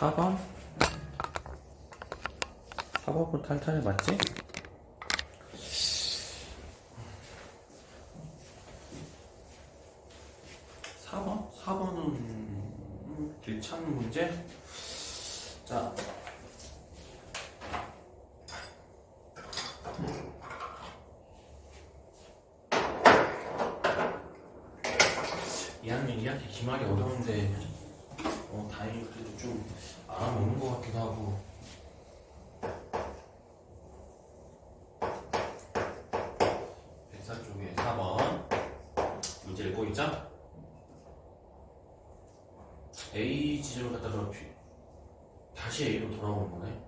4번? 4번부터 탈탈해 맞지? 4번은 길찾는 문제? 자, 이 학년 2학기 기말이 어려운데 다행히 그래도 좀 알아먹는 것 같기도 하고. 백사 쪽에 4번 문제 읽고 있죠? A 지점을 갖다가 다시 A로 돌아오는 거네.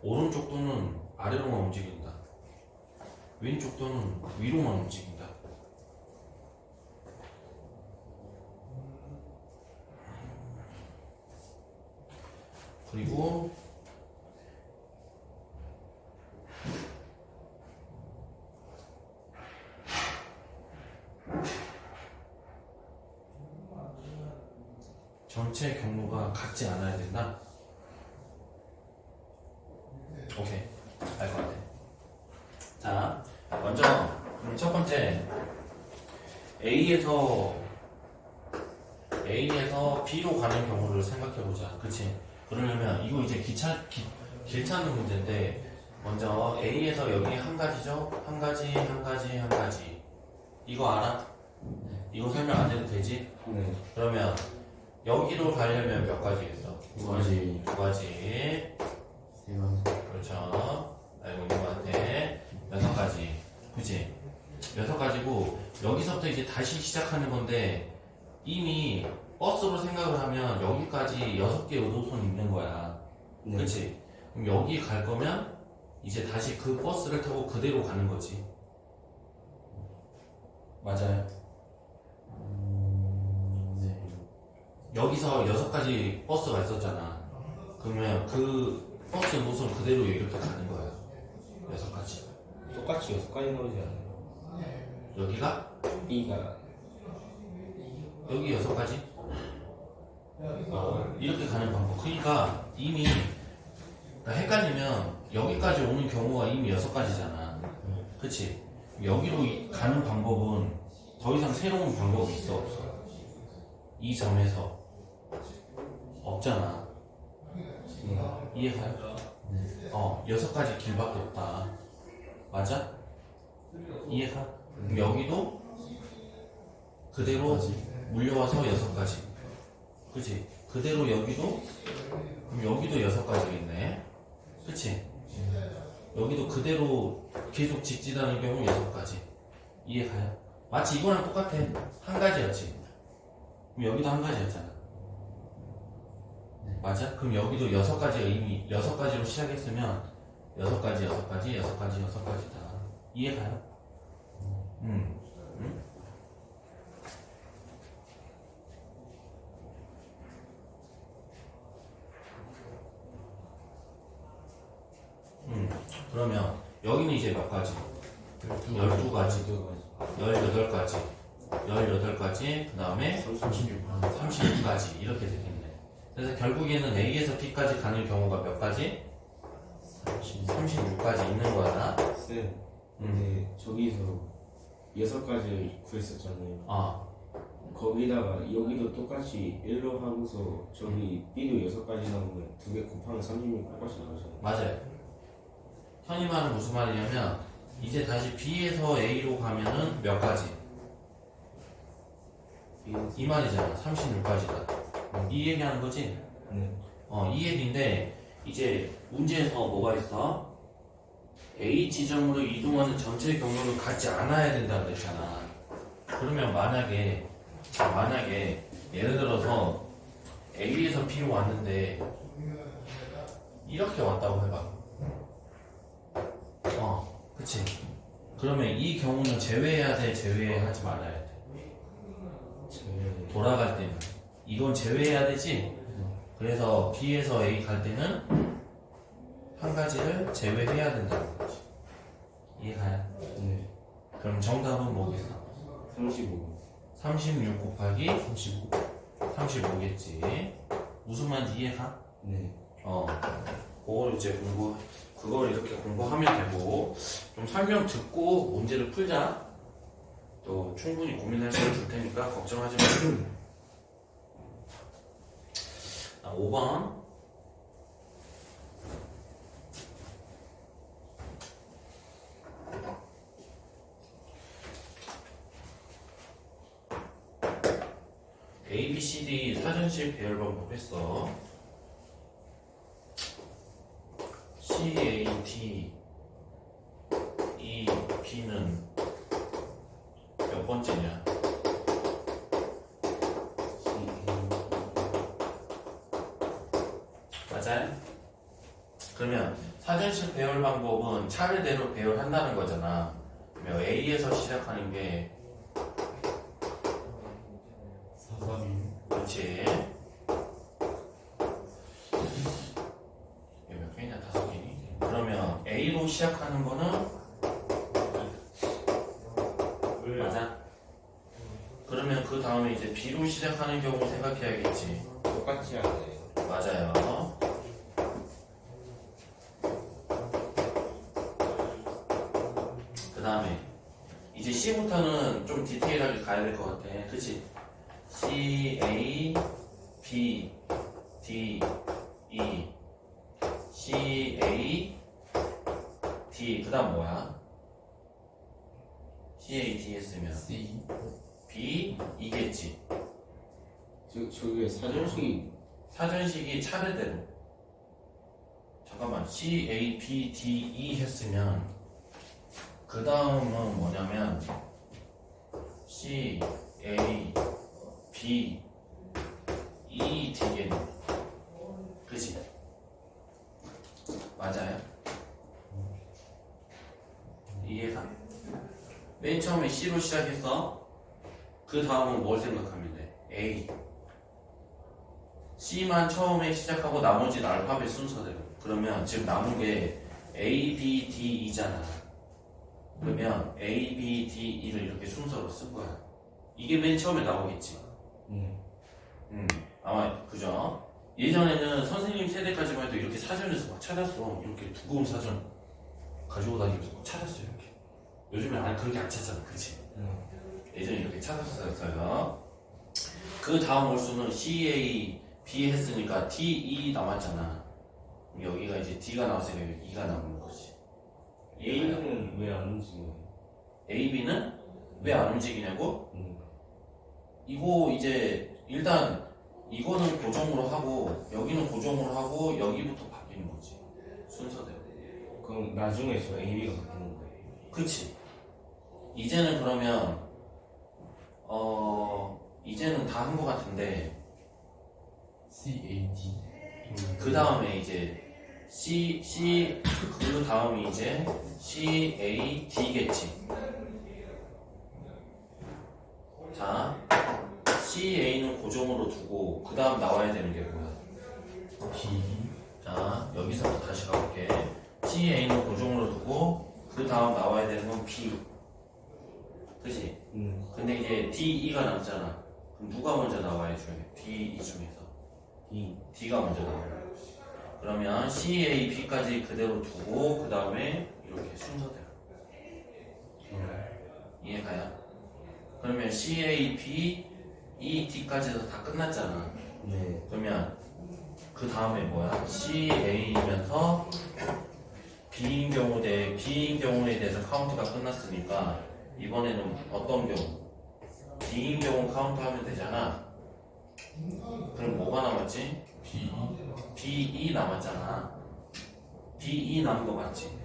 오른쪽 도는 아래로만 움직인다. 왼쪽 도는 위로만 움직인다. 그리고 전체 경로가 같지 않아야 된다. 오케이, 알 것 같아. 자, 먼저 첫 번째 A에서 B로 가는 경우를 생각해보자. 그치? 그러려면 이거 이제 길 찾는 문제인데, 먼저 A에서 여기 한 가지죠? 한 가지. 이거 알아? 이거 설명 안 해도 되지? 네. 그러면 여기로 가려면 몇 가지겠어? 두 가지. 두 가지. 세 가지. 그렇죠. 알고 있는 것 같아. 6가지. 그치? 6가지고, 여기서부터 이제 다시 시작하는 건데, 이미 버스로 생각을 하면 여기까지 6개 의도선이 있는 거야. 네. 그치? 그럼 여기 갈 거면, 이제 다시 그 버스를 타고 그대로 가는 거지. 맞아요. 네. 여기서 6가지 버스가 있었잖아. 그러면 그 버스 노선 그대로 이렇게 가는 거야. 6가지. 똑같이 6가지 나오지 않아요? 여기가? B가 여기 6가지? 이렇게 가는 방법. 그러니까 이미 헷갈리면 여기까지 오는 경우가 이미 6가지잖아. 그치? 여기로 가는 방법은 더 이상 새로운 방법이 있어, 없어? 이 점에서 없잖아. 이해가요? 6가지 길밖에 없다. 맞아? 이해가? 그럼 여기도 그대로 물려와서 6가지. 그치? 그대로 여기도, 그럼 여기도 6가지겠네. 그치? 여기도 그대로 계속 직진하는 경우 6가지. 이해가요? 마치 이거랑 똑같아. 한 가지였지. 그럼 여기도 한 가지였잖아. 맞아? 그럼 여기도 6가지가 이미 6가지로 시작했으면 6가지다. 이해가요? 응? 그러면 여기는 이제 몇 가지? 12가지, 18가지, 그 다음에 36가지 이렇게 되겠네. 그래서 결국에는 A에서 B까지 가는 경우가 몇 가지? 36가지 있는 거야. 쌤, 근데 저기서 6가지 구했었잖아요. 거기다가 여기도 똑같이 1로 하고서 저기 B도 6가지 나오면 2개 곱하면 36 똑같이 나오잖아요. 맞아요. 현이 말은 무슨 말이냐면 이제 다시 B에서 A로 가면은 몇 가지? 이 말이잖아. 36가지다. 이 얘기하는 거지? 네. 이 얘기인데 이제 문제에서 뭐가 있어? A 지점으로 이동하는 전체 경로는 같지 않아야 된다고 그랬잖아. 그러면 만약에 예를 들어서 A에서 B로 왔는데 이렇게 왔다고 해봐. 그치? 그러면 이 경우는 제외해야 돼, 제외하지 말아야 돼? 돌아갈 때는 이건 제외해야 되지? 그래서 B에서 A 갈 때는 한 가지를 제외해야 된다는 거지. 이해가요? 네. 그럼 정답은 뭐겠어? 35. 36 곱하기 35겠지. 무슨 말인지 이해가? 네. 그걸 이제 그걸 이렇게 공부하면 되고, 좀 설명 듣고 문제를 풀자. 또 충분히 고민할 시간 줄 테니까 걱정하지 마. 5번. A, B, C, D 사전식 배열 방법 했어. C, A, D, E, B는 몇 번째냐? 맞아요? 그러면 사전식 배열 방법은 차례대로 배열한다는 거잖아. 그러면 A에서 시작하는 게 4, 3, 2. 그렇지. 이게 몇 개냐? 5개니? 그러면 A로 시작하는 거는 맞아? 그러면 그 다음에 이제 B로 시작하는 경우 생각해야겠지. 똑같이 해야 돼. 맞아요. 그 다음에 이제 C부터는 좀 디테일하게 가야 될 것 같아. 그치? C, A, B, D, E, C, A, D. 그 다음 뭐야? C, A, D 했으면 C B, 이겠지. 저게 사전식이 차례대로. 잠깐만. C, A, B, D, E 했으면 그 다음은 뭐냐면 C, A, B, E, D겠네. 그치? 맞아요? 이해가? 맨 처음에 C로 시작했어. 그 다음은 뭘 생각하면 돼? A. C만 처음에 시작하고 나머지는 알파벳 순서대로. 그러면 지금 남은 게 A, B, D, E잖아. 그러면 A, B, D, E를 이렇게 순서로 쓴 거야. 이게 맨 처음에 나오겠지. 아마 그죠? 예전에는 선생님 세대까지만 해도 이렇게 사전에서 막 찾았어. 이렇게 두꺼운 사전 가지고 다니면서 막 찾았어 이렇게. 요즘엔 그렇게 안 찾잖아, 그렇지? 예전에 이렇게 찾았었어요. 그 다음 월수는 C, A, B 했으니까 D, E 남았잖아. 여기가 이제 D가 나왔으니까 여기 E가 남는 거지. A는 왜 안 움직여요? A, B는 왜 안 움직이냐고? 이거 이제 일단 이거는 고정으로 하고 여기는 고정으로 하고 여기부터 바뀌는 거지. 순서대로. 그럼 나중에 저 AB가 바뀌는 거예요? 그치? 이제는 그러면 이제는 다 한 거 같은데 C A D 그 다음에 이제 그 다음이 이제 C, A, D겠지. 자, C, A는 고정으로 두고 그 다음 나와야 되는 게 뭐야? B 자, 여기서부터 다시 가볼게. C, A는 고정으로 두고 그 다음 나와야 되는 건 B. 그치? 근데 이제 D, E가 남잖아. 그럼 누가 먼저 나와야 줘야 돼? D, E 중에서 D가 먼저 나와요. 그러면 C, A, B까지 그대로 두고 그 다음에 이렇게 순서대로. 이해가요? 그러면 C, A, B, E, D까지도 다 끝났잖아. 네. 그러면 그 다음에 뭐야? C, A면서 B인 경우에 대해서 카운트가 끝났으니까 이번에는 어떤 경우? D인 경우 카운트하면 되잖아. 그럼 뭐가 남았지? B B, E 남았잖아. B, E 남은 거 맞지?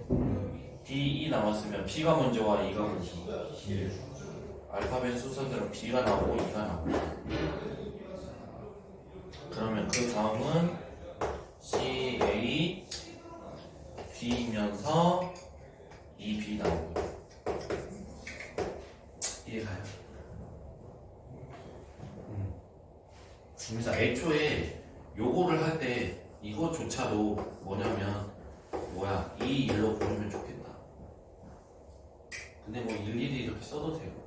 B, E 남았으면 B가 먼저 와, E가 먼저 와. 알파벳 순서대로 B가 나오고 E가 나오고. 그러면 그 다음은 C, A, B이면서 E, B 나오고. 그래서 애초에 요거를 할 때 이거조차도 뭐냐면 뭐야 이 일로 보내면 좋겠다. 근데 뭐 일일이 이렇게 써도 되고.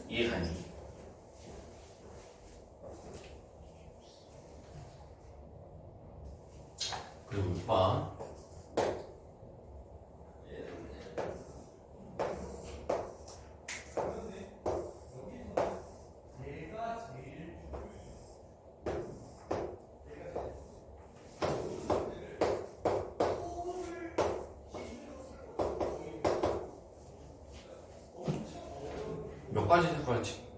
이해가니? 그리고 6번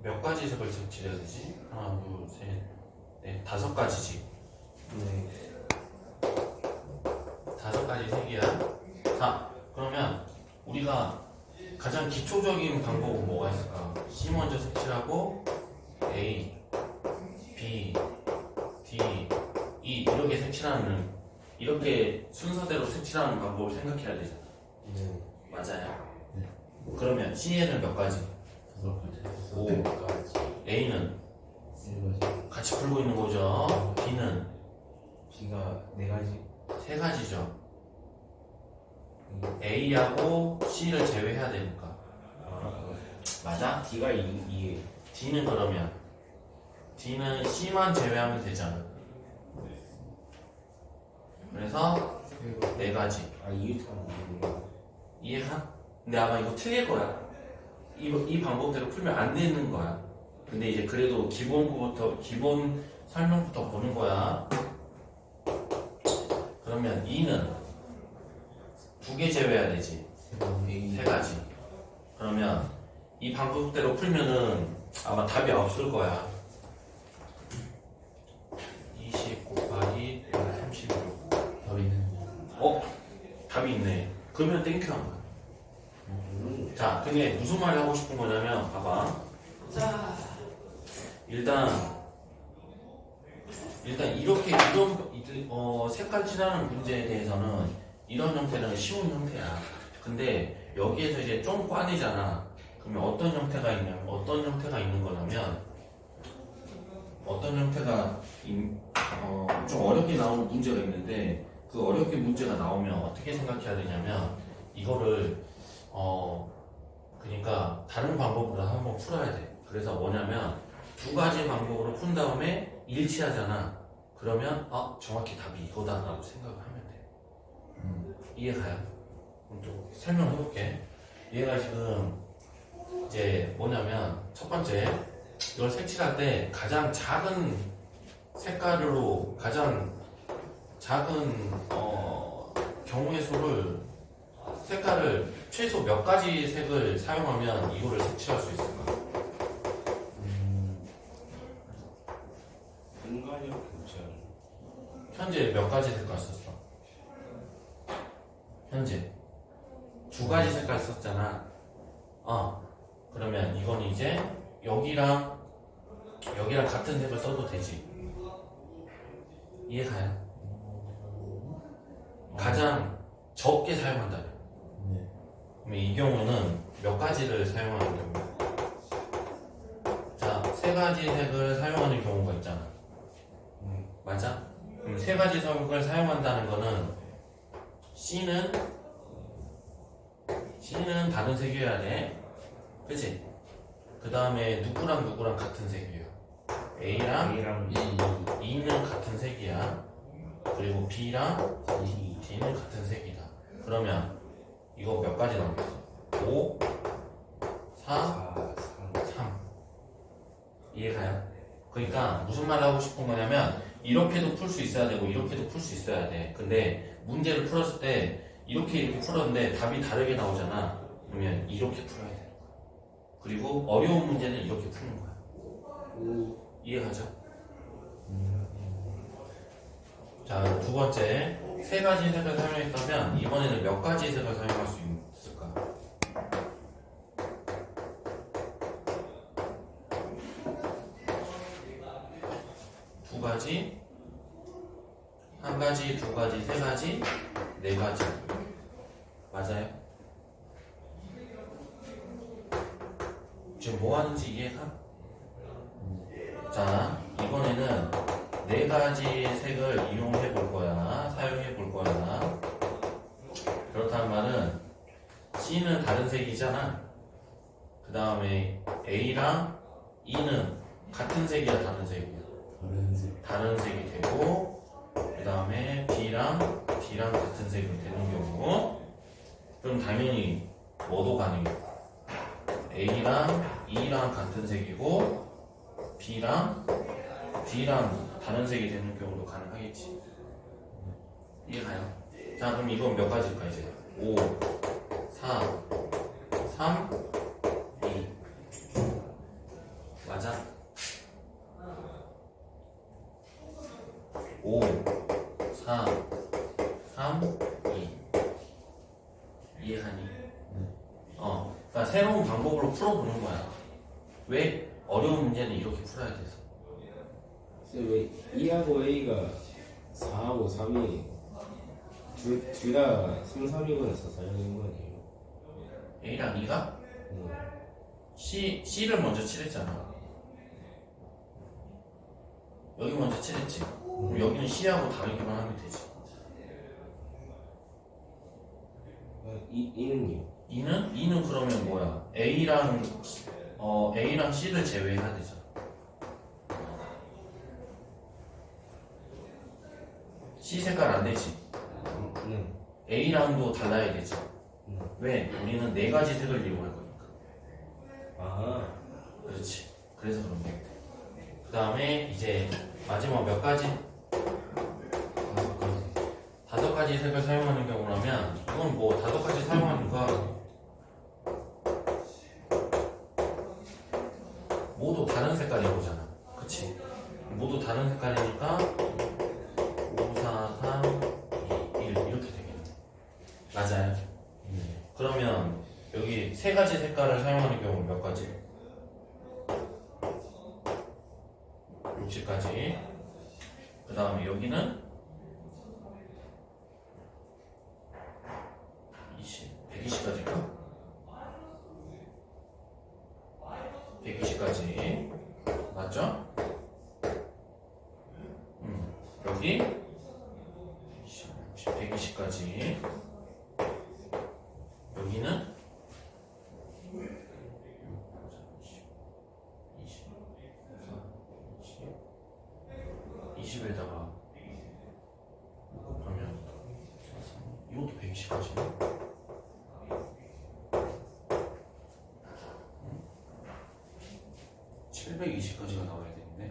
몇 가지 색을 칠해야 되지? 하나, 둘, 셋, 넷, 5가지지. 네. 5가지 색이야. 자, 그러면 우리가 가장 기초적인 방법은 뭐가 있을까? C 먼저 색칠하고 A, B, D, E 이렇게 색칠하는 이렇게 순서대로 색칠하는 방법을 생각해야 되잖아. 네. 맞아요. 네. 그러면 C에는 몇 가지? 5가지. 오. 5가지. A는 3가지. 같이 풀고 있는 거죠. B는 B가 4가지. 3가지죠. A하고 C를 제외해야 되니까. 맞아? D가 2에. D는 그러면 D는 C만 제외하면 되잖아. 그래서 4가지. 아, 2가 아니구나. 이해가? 근데 아마 이거 틀릴 거야. 이 방법대로 풀면 안 되는 거야. 근데 이제 그래도 기본 설명부터 보는 거야. 그러면 2는 2개 제외해야 되지. 3가지. 그러면 이 방법대로 풀면은 아마 답이 없을 거야. 20 곱하기 36. 답이 있는 답이 있네. 그러면 땡큐한 거야. 자, 근데 무슨 말을 하고 싶은 거냐면, 봐봐. 자, 일단 이렇게 색깔 칠하는 문제에 대해서는 이런 형태는 쉬운 형태야. 근데 여기에서 이제 좀 꽈내잖아. 그러면 어떤 형태가 있는 거냐면, 어떤 형태가 좀 어렵게 나오는 문제가 있는데, 그 어렵게 문제가 나오면 어떻게 생각해야 되냐면, 이거를 그러니까 다른 방법으로 한번 풀어야 돼. 그래서 뭐냐면 2가지 방법으로 푼 다음에 일치하잖아. 그러면 정확히 답이 이거다라고 생각을 하면 돼. 이해가요? 그럼 또 설명해 볼게. 얘가 지금 이제 뭐냐면 첫 번째 이걸 색칠할 때 가장 작은 색깔로 가장 작은 경우의 수를 색깔을 최소 몇 가지 색을 사용하면 이거를 색칠할 수 있을까? 공간이랑 괜찮아. 현재 몇 가지 색깔 썼어? 현재 2가지 색깔 썼잖아. 그러면 이건 이제 여기랑 같은 색을 써도 되지. 이해가요? 가장 적게 사용한다면. 네. 그럼 이 경우는 몇 가지를 사용하는 경우야? 자, 3가지 색을 사용하는 경우가 있잖아. 맞아? 그럼 3가지 색을 사용한다는 거는 C는 다른 색이어야 돼. 그치? 그 다음에 누구랑 같은 색이에요. A랑 E는 같은 색이야. 그리고 B랑 D는 같은 색이다. 그러면 이거 몇 가지 나오겠어? 5, 4, 3. 이해가요? 그러니까 무슨 말을 하고 싶은 거냐면 이렇게도 풀 수 있어야 되고 이렇게도 풀 수 있어야 돼. 근데 문제를 풀었을 때 이렇게 풀었는데 답이 다르게 나오잖아. 그러면 이렇게 풀어야 돼. 그리고 어려운 문제는 이렇게 푸는 거야. 이해가죠? 자, 2번째 3가지 색을 사용했다면 이번에는 몇 가지 색을 사용할 수 있을까? 두 가지, 1가지, 2가지, 3가지, 4가지. 맞아요? 지금 뭐 하는지 이해가? 자, 이번에는 네 가지 색을 이용해 볼 거야. 사용해 볼 거야. 그렇다는 말은 C는 다른 색이잖아. 그 다음에 A랑 E는 같은 색이야, 다른 색이야? 다른 색. 다른 색이 되고, 그 다음에 B랑 같은 색이 되는 경우, 그럼 당연히 뭐도 가능해. A랑 E랑 같은 색이고, B랑 다른 색이 되는 경우도 가능하겠지. 이해가요? 자, 그럼 이건 몇 가지일까, 이제? 5, 4, 3, 2. 맞아? 5, 4, 3, 2. 이해하니? 그러니까 새로운 방법으로 풀어보는 거야. 왜? 어려운 문제는 이렇게 풀어야 돼서. 왜 2하고 A가 4하고 3이 둘다 3, 3이거나 4, 4인 거 아니에요? A랑 E가 응. C를 먼저 칠했잖아. 여기 먼저 칠했지. 그럼 여기는 C하고 다르기만 하면 되지. E는요? E는 그러면 뭐야? A랑 C를 제외해야 되잖아. C 색깔 안 되지. 네. A랑도 달라야 되지. 응. 왜? 우리는 네 가지 색을 이용할 거니까. 아, 그렇지. 그래서 그런 거야. 그 다음에 이제 마지막 몇 가지? 5가지. 5가지 색을 사용하는 경우라면 이건 뭐 5가지 사용하니까 모두 다른 색깔인 거잖아. 그치? 모두 다른 색깔이니까 5, 4, 3, 2, 1 이렇게 되겠네. 맞아요. 네. 그러면 여기 세 가지 색깔을 사용하는 경우 몇 가지? 60가지. 그 다음에 여기는 120가지인가? 120가지. 맞죠? 여기 120가지. 여기는 20에다가 그러면 이것도 120가지네. 720가지가 나와야 되는데.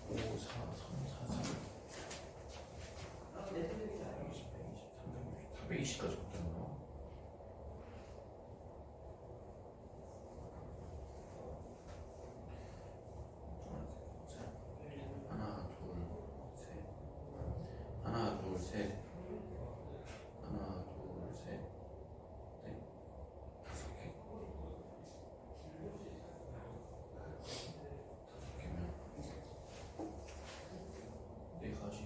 오, 4, 3, 4, 3. 420까지 없잖아. 하나, 둘, 셋. 하나, 둘, 셋. 하나, 둘, 셋. 넷. 5개. 5개면 4가지.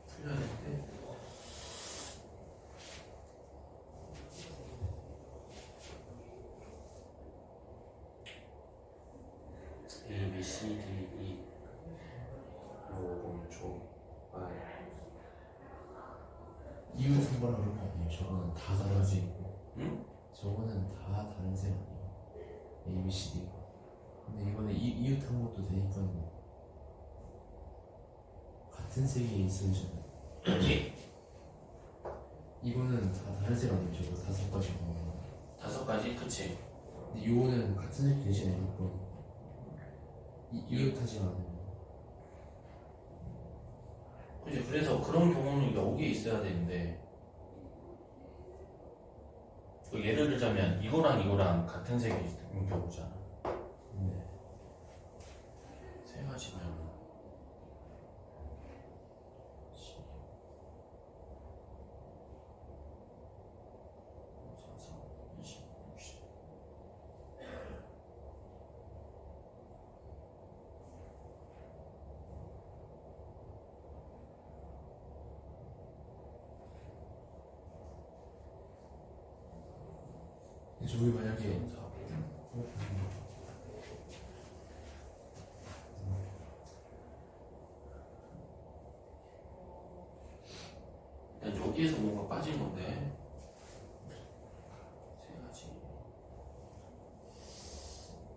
풀려야 되는데. A, B, C, D, E. 오른쪽, 말. 이유 통과라 그런 거 아니에요? 저거는 다 다른 색이고. 응? 저거는 다 다른 색 아니에요? A, B, C, D가. 근데 이번에 이유 탄 것도 되니까 같은 색이 있으잖아요. 여기 이거는 다 다른 색 아니에요? 저거 5가지고. 5가지, 그치? 근데 이거는 같은 색 대신에 6번. 이유 타지 않아요. 그치? 그래서 그런 경우는 여기에 있어야 되는데, 그 예를 들자면 이거랑 같은 색이 있는 경우잖아. 네. 세 가지면 20. 그래서 우리 만약에 일단 여기에서 뭔가 빠진 건데 세 가지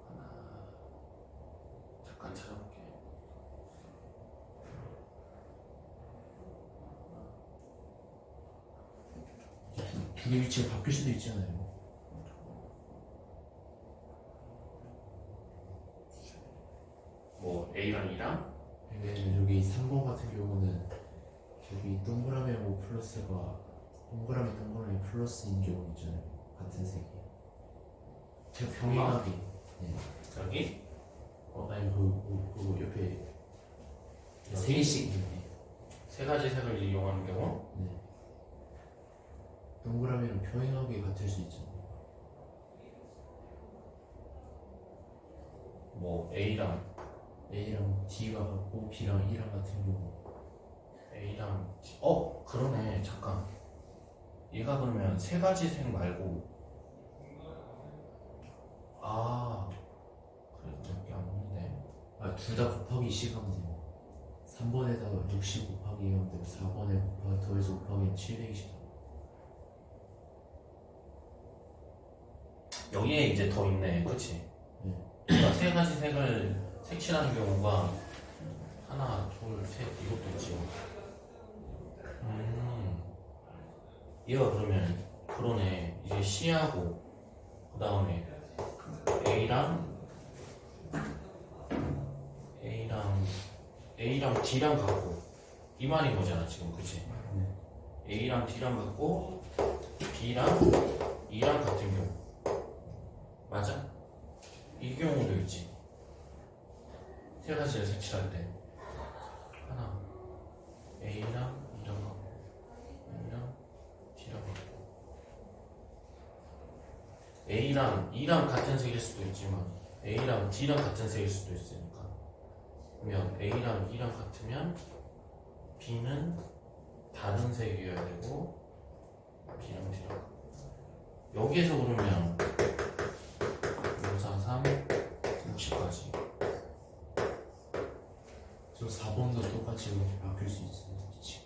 하나 잠깐 찾아볼게. 두 개 위치가 바뀔 수도 있잖아요. 뭐 A랑 E랑 왜냐면 여기 3번 같은 경우는 여기 동그라미하고 플러스가 동그라미 플러스인 경우 있잖아요. 같은 색이. 제가 병행하게. 네. 여기 아니 그 옆에 세 개씩 있네. 세 가지 색을 이용하는 경우 네. 동그라미랑 평행하게 같을 수 있잖아요. 뭐 A랑 D가 같고 B랑 E랑 같은 경우. A랑 D. 그러네. 잠깐. 얘가 그러면 세 가지 색 말고 그래도 몇 개 안 오는데. 둘 다 곱하기 시가면 돼요. 3번에다가 60 곱하기 하면 되고 4번에 곱하기 더해서 곱하기는 720. 여기에 이제 더 있네. 그치? 네. 그러니까 세 가지 색을 색칠하는 경우가 하나, 둘, 셋 이것도 있지. 얘가 그러면 그러네. 이제 C하고 그 다음에 A랑 D랑 같고 이 말인 거잖아 지금. 그치? A랑 D랑 같고 B랑 E랑 같은 경우 맞아? 이 경우도 있지. 세 가지를 색칠할 때 하나 A랑 E랑 같고 A랑 D랑 같고 A랑 E랑 같은 색일 수도 있지만 A랑 D랑 같은 색일 수도 있으니까 그러면 A랑 E랑 같으면 B는 다른 색이어야 되고 B랑 D랑 여기에서 그러면 5, 4, 3, 60까지 저 4번도 똑같이 이렇게 바뀔 수 있어요. 위치가.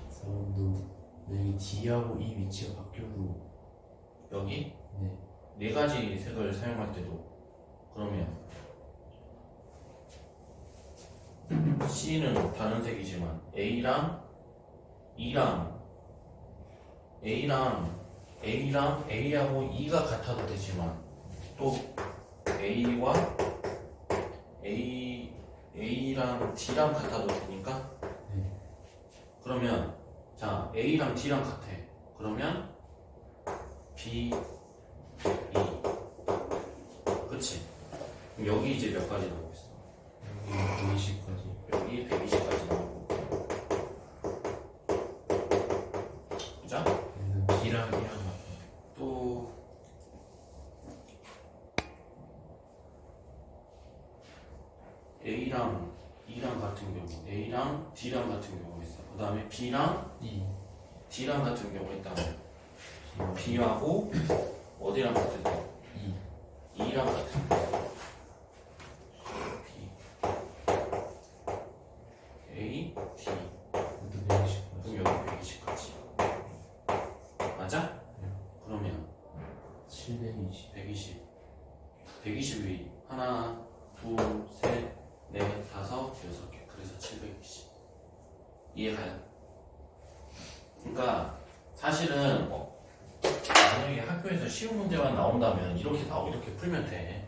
4번도 여기 D하고 E 위치가 바뀌어도 여기 네. 네 가지 색을 사용할 때도 그러면 C는 다른 색이지만 A랑 A하고 E가 같아도 되지만 또 A랑 D랑 같아도 되니까 네. 그러면 자 A랑 D랑 같아. 그러면 B, E 그치? 그럼 여기 이제 몇 가지 나오고 있어? 여기 120까지. 여기 120까지 나오고 그죠? 얘는 B랑 E랑 같아요. 또 A랑 E랑 같은 경우 A랑 D랑 같은 경우 있어. 그 다음에 B랑 E. D랑 같은 경우 있다면 B하고 어디랑 같은 경우? E. E랑 같은 경우 B A, D 이것도 120까지. 그럼 여기 120까지 맞아? 네. 그러면 720. 120이 하나, 둘, 셋, 넷, 다섯, 여섯 개. 그래서 720. 이해가요? 그러니까 사실은 만약에 학교에서 쉬운 문제만 나온다면 이렇게 풀면 돼.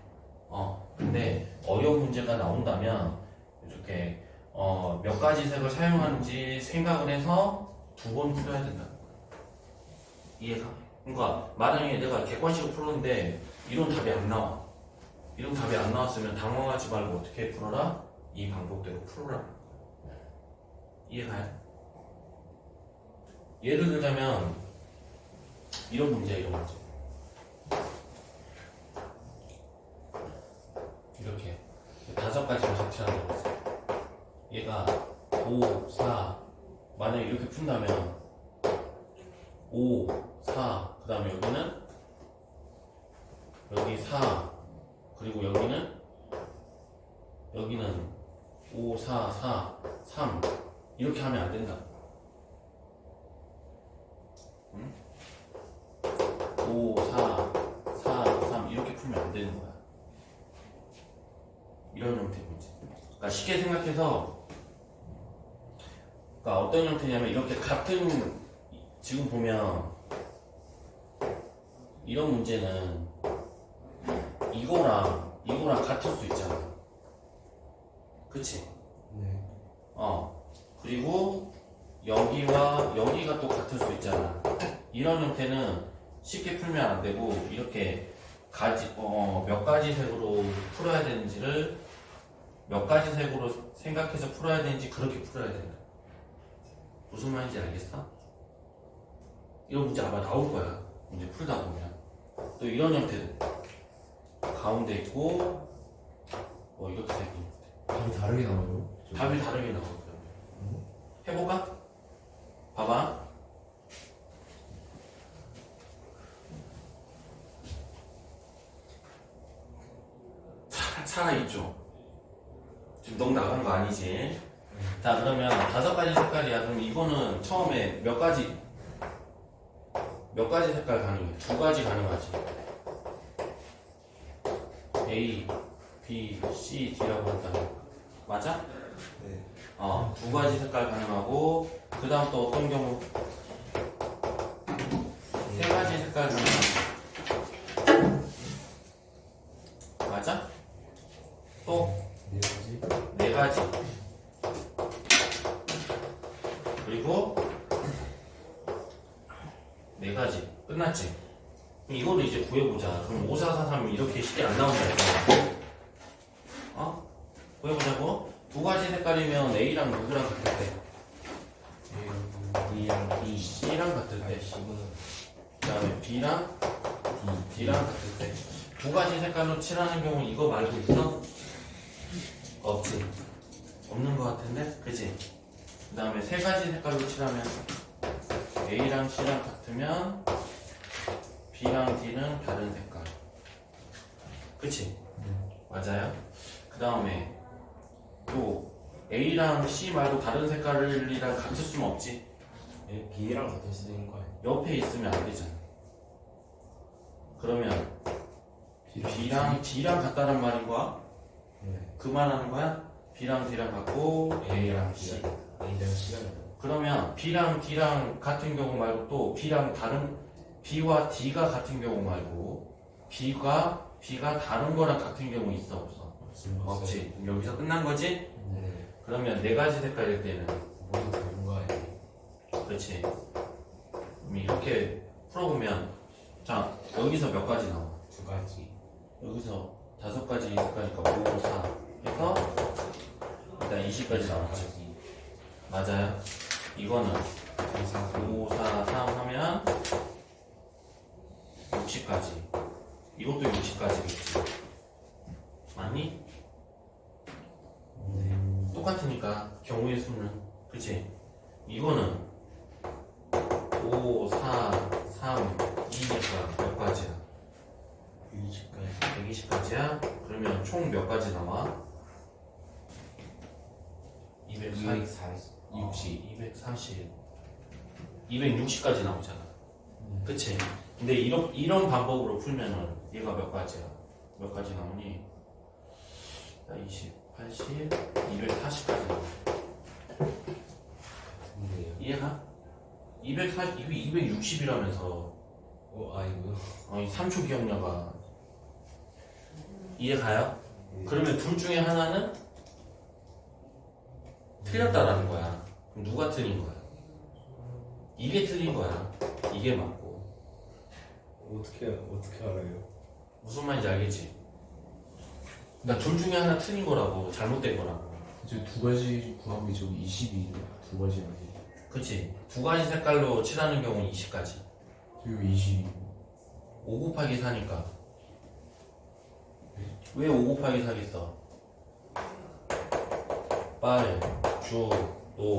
근데 어려운 문제가 나온다면 이렇게 몇 가지 색을 사용하는지 생각을 해서 두 번 풀어야 된다는 거야. 이해가? 그러니까 만약에 내가 객관식을 풀었는데 이런 답이 안 나와. 이런 답이 안 나왔으면 당황하지 말고 어떻게 풀어라? 이 방법대로 풀어라. 이해가요? 예를 들자면 이런 문제. 이렇게 5가지로 색칠하려고 했어. 얘가 5, 4 만약에 이렇게 푼다면 5, 4, 다음에 여기는 여기 4 그리고 여기는 5, 4, 4, 3 이렇게 하면 안 된다. 응? 5, 4, 4, 3 이렇게 풀면 안 되는 거야. 이런 형태 문제. 그러니까 쉽게 생각해서 그러니까 어떤 형태냐면 이렇게 같은 지금 보면 이런 문제는 이거랑 같을 수 있잖아. 그치? 네. 그리고 여기와 여기가 또 같을 수 있잖아. 이런 형태는 쉽게 풀면 안 되고 이렇게 몇 가지 색으로 풀어야 되는지를 몇 가지 색으로 생각해서 풀어야 되는지 그렇게 풀어야 된다. 무슨 말인지 알겠어? 이런 문제 아마 나올 거야. 문제 풀다 보면. 또 이런 형태도 가운데 있고 이렇게 생긴 답이 다르게 나와요. 답이 다르게 나오거든. 해볼까? 봐봐. 살아있죠? 지금 너무 나간 거 아니지? 자, 그러면 5가지 색깔이야. 그럼 이거는 처음에 몇 가지 색깔 가능해? 2가지 가능하지. A, B, C, D라고 한다. 맞아? 네. 2가지 색깔 가능하고, 그 다음 또 어떤 경우? 3가지 색깔 가능하고. 맞아? 또? 4가지. 그리고 4가지. 끝났지? 그럼 이거를 이제 구해보자. 그럼 5, 4, 4, 3 이렇게 쉽게 안 나온다. 구해보자고. 2가지 색깔이면 A랑 누구랑 같을 때? D랑 B, C랑 같을 때. 그 다음에 B랑 D랑 같을 때. 2가지 색깔로 칠하는 경우 이거 말고 있어? 없지. 없는 것 같은데? 그치? 그 다음에 3가지 색깔로 칠하면 A랑 C랑 같으면 B랑 D는 다른 색깔. 그치? 맞아요? 그 다음에 또 A랑 C 말고 다른 색깔이랑 같을 수는 없지. B랑 같을 수도 있는 거 아니야? 옆에 있으면 안 되잖아. 그러면 B랑 D랑 같다는 말인 거야? 네. 그 말하는 거야? B랑 D랑 같고 A랑 C. A랑 C랑 그러면 B랑 D랑 같은 경우 말고 또 B와 D가 같은 경우 말고 B가 다른 거랑 같은 경우 있어 없어? 없지. 그럼 여기서 끝난 거지? 네. 그러면 4가지 색깔일 때는 모두 다른 거 아니에요? 그렇지. 그럼 이렇게 풀어보면 자 여기서 몇 가지 나와? 2가지. 여기서 5가지 색깔이니까 5, 4 해서 일단 20까지 나왔지. 맞아요. 이거는 5, 4, 3 하면 60까지. 이것도 60까지겠지. 맞니? 똑같으니까 경우의 수는 그치? 이거는 5, 4, 3, 2니까 몇 가지야? 120까지. 120까지야? 그러면 총 몇 가지 나와? 240, 260까지 나오잖아. 그치? 근데 이런 방법으로 풀면은 얘가 몇 가지야? 몇 가지 나오니? 20, 80, 240까지 나와. 근데요? 이해가? 240, 이거 260이라면서. 아이고. 이 3초 기억력아. 이해가요? 네. 그러면 둘 중에 하나는 틀렸다라는 거야. 그럼 누가 틀린 거야? 이게 틀린 거야. 이게 맞고. 어떻게 알아요? 무슨 말인지 알겠지? 그러니까 둘 중에 하나 틀린 거라고. 잘못된 거라고. 저 2가지 구하면 저기 20이 2가지 아니에요? 그치? 2가지 색깔로 칠하는 경우는 20가지. 저기 20이 5 곱하기 4니까. 왜 5 곱하기 4겠어? 8, 9, 5,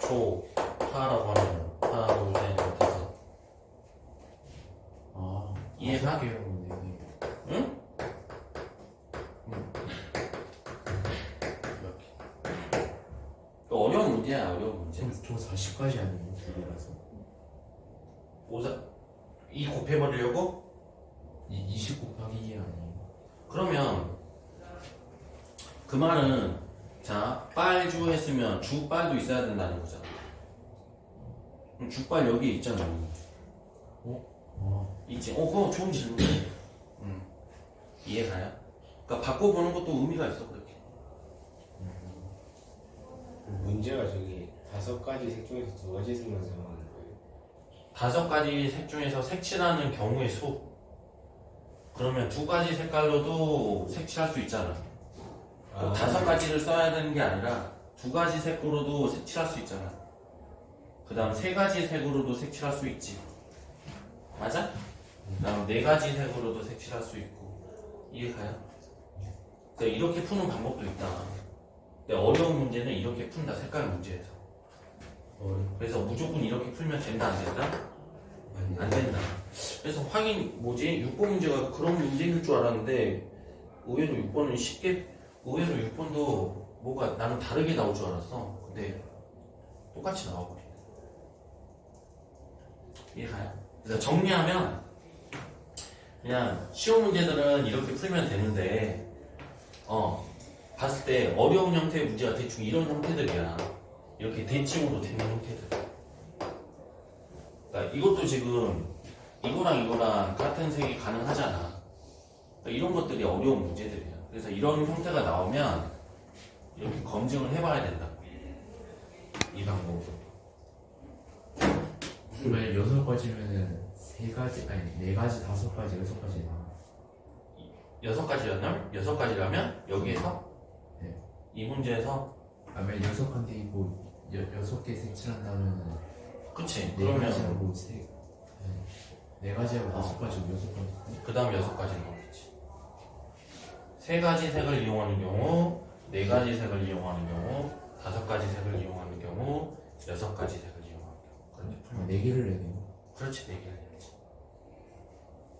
초, 4라고 하면 하나, 둘, 셋, 넷, 다섯. 이해가? 개요. 네. 응? 이렇게. 어려운 문제야, 어려운 문제. 저 40까지 아니에요? 두 개라서. 이 곱해버리려고? 20 곱하기 2 아니에요? 그러면 그 말은 자 빨주 했으면 주빨도 있어야 된다는 거잖아. 그럼 주빨 여기 있잖아. 있지. 그거 좋은 질문이야. 이해가요? 그러니까 바꿔보는 것도 의미가 있어 그렇게. 문제가 저기 5가지 색 중에서 2가지 색만 사용하는 거예요. 5가지 색 중에서 색칠하는 경우의 수. 그러면 2가지 색깔로도 색칠할 수 있잖아. 꼭 5가지를 써야 되는 게 아니라 2가지 색으로도 색칠할 수 있잖아. 그 다음 3가지 색으로도 색칠할 수 있지. 맞아? 그 다음 4가지 색으로도 색칠할 수 있고. 이해가요? 그러니까 이렇게 푸는 방법도 있다. 근데 어려운 문제는 이렇게 푼다. 색깔 문제에서. 그래서 무조건 이렇게 풀면 된다 안 된다? 안 된다. 그래서 확인 6번 문제가 그런 문제일 줄 알았는데 의외로 6번은 쉽게 의외로 6번도 뭐가 나는 다르게 나올 줄 알았어. 근데 똑같이 나와버리네. 이해가요? 그래서 정리하면 그냥 쉬운 문제들은 이렇게 풀면 되는데 봤을 때 어려운 형태의 문제가 대충 이런 형태들이야. 이렇게 대칭으로 되는 형태들. 그러니까 이것도 지금 이거랑 같은 색이 가능하잖아. 그러니까 이런 것들이 어려운 문제들이야. 그래서 이런 형태가 나오면 이렇게 검증을 해봐야 된다. 이 방법으로. 그러면 6가지면은 3가지 아니 4가지 5가지 6가지 6가지라면 6가지라면 여기에서 네. 이 문제에서 아니면 6칸이고 6개 색칠한다면은 그치. 4가지하고 4가지하고 5가지고 6가지. 그 다음 6가지 나오겠지. 3가지 색을 이용하는 경우, 4가지 색을 이용하는 경우, 5가지 색을 이용하는 경우, 6가지 색을 이용하는 경우. 그렇게 풀면 4개를 내네요. 그렇지, 4개를 해야지.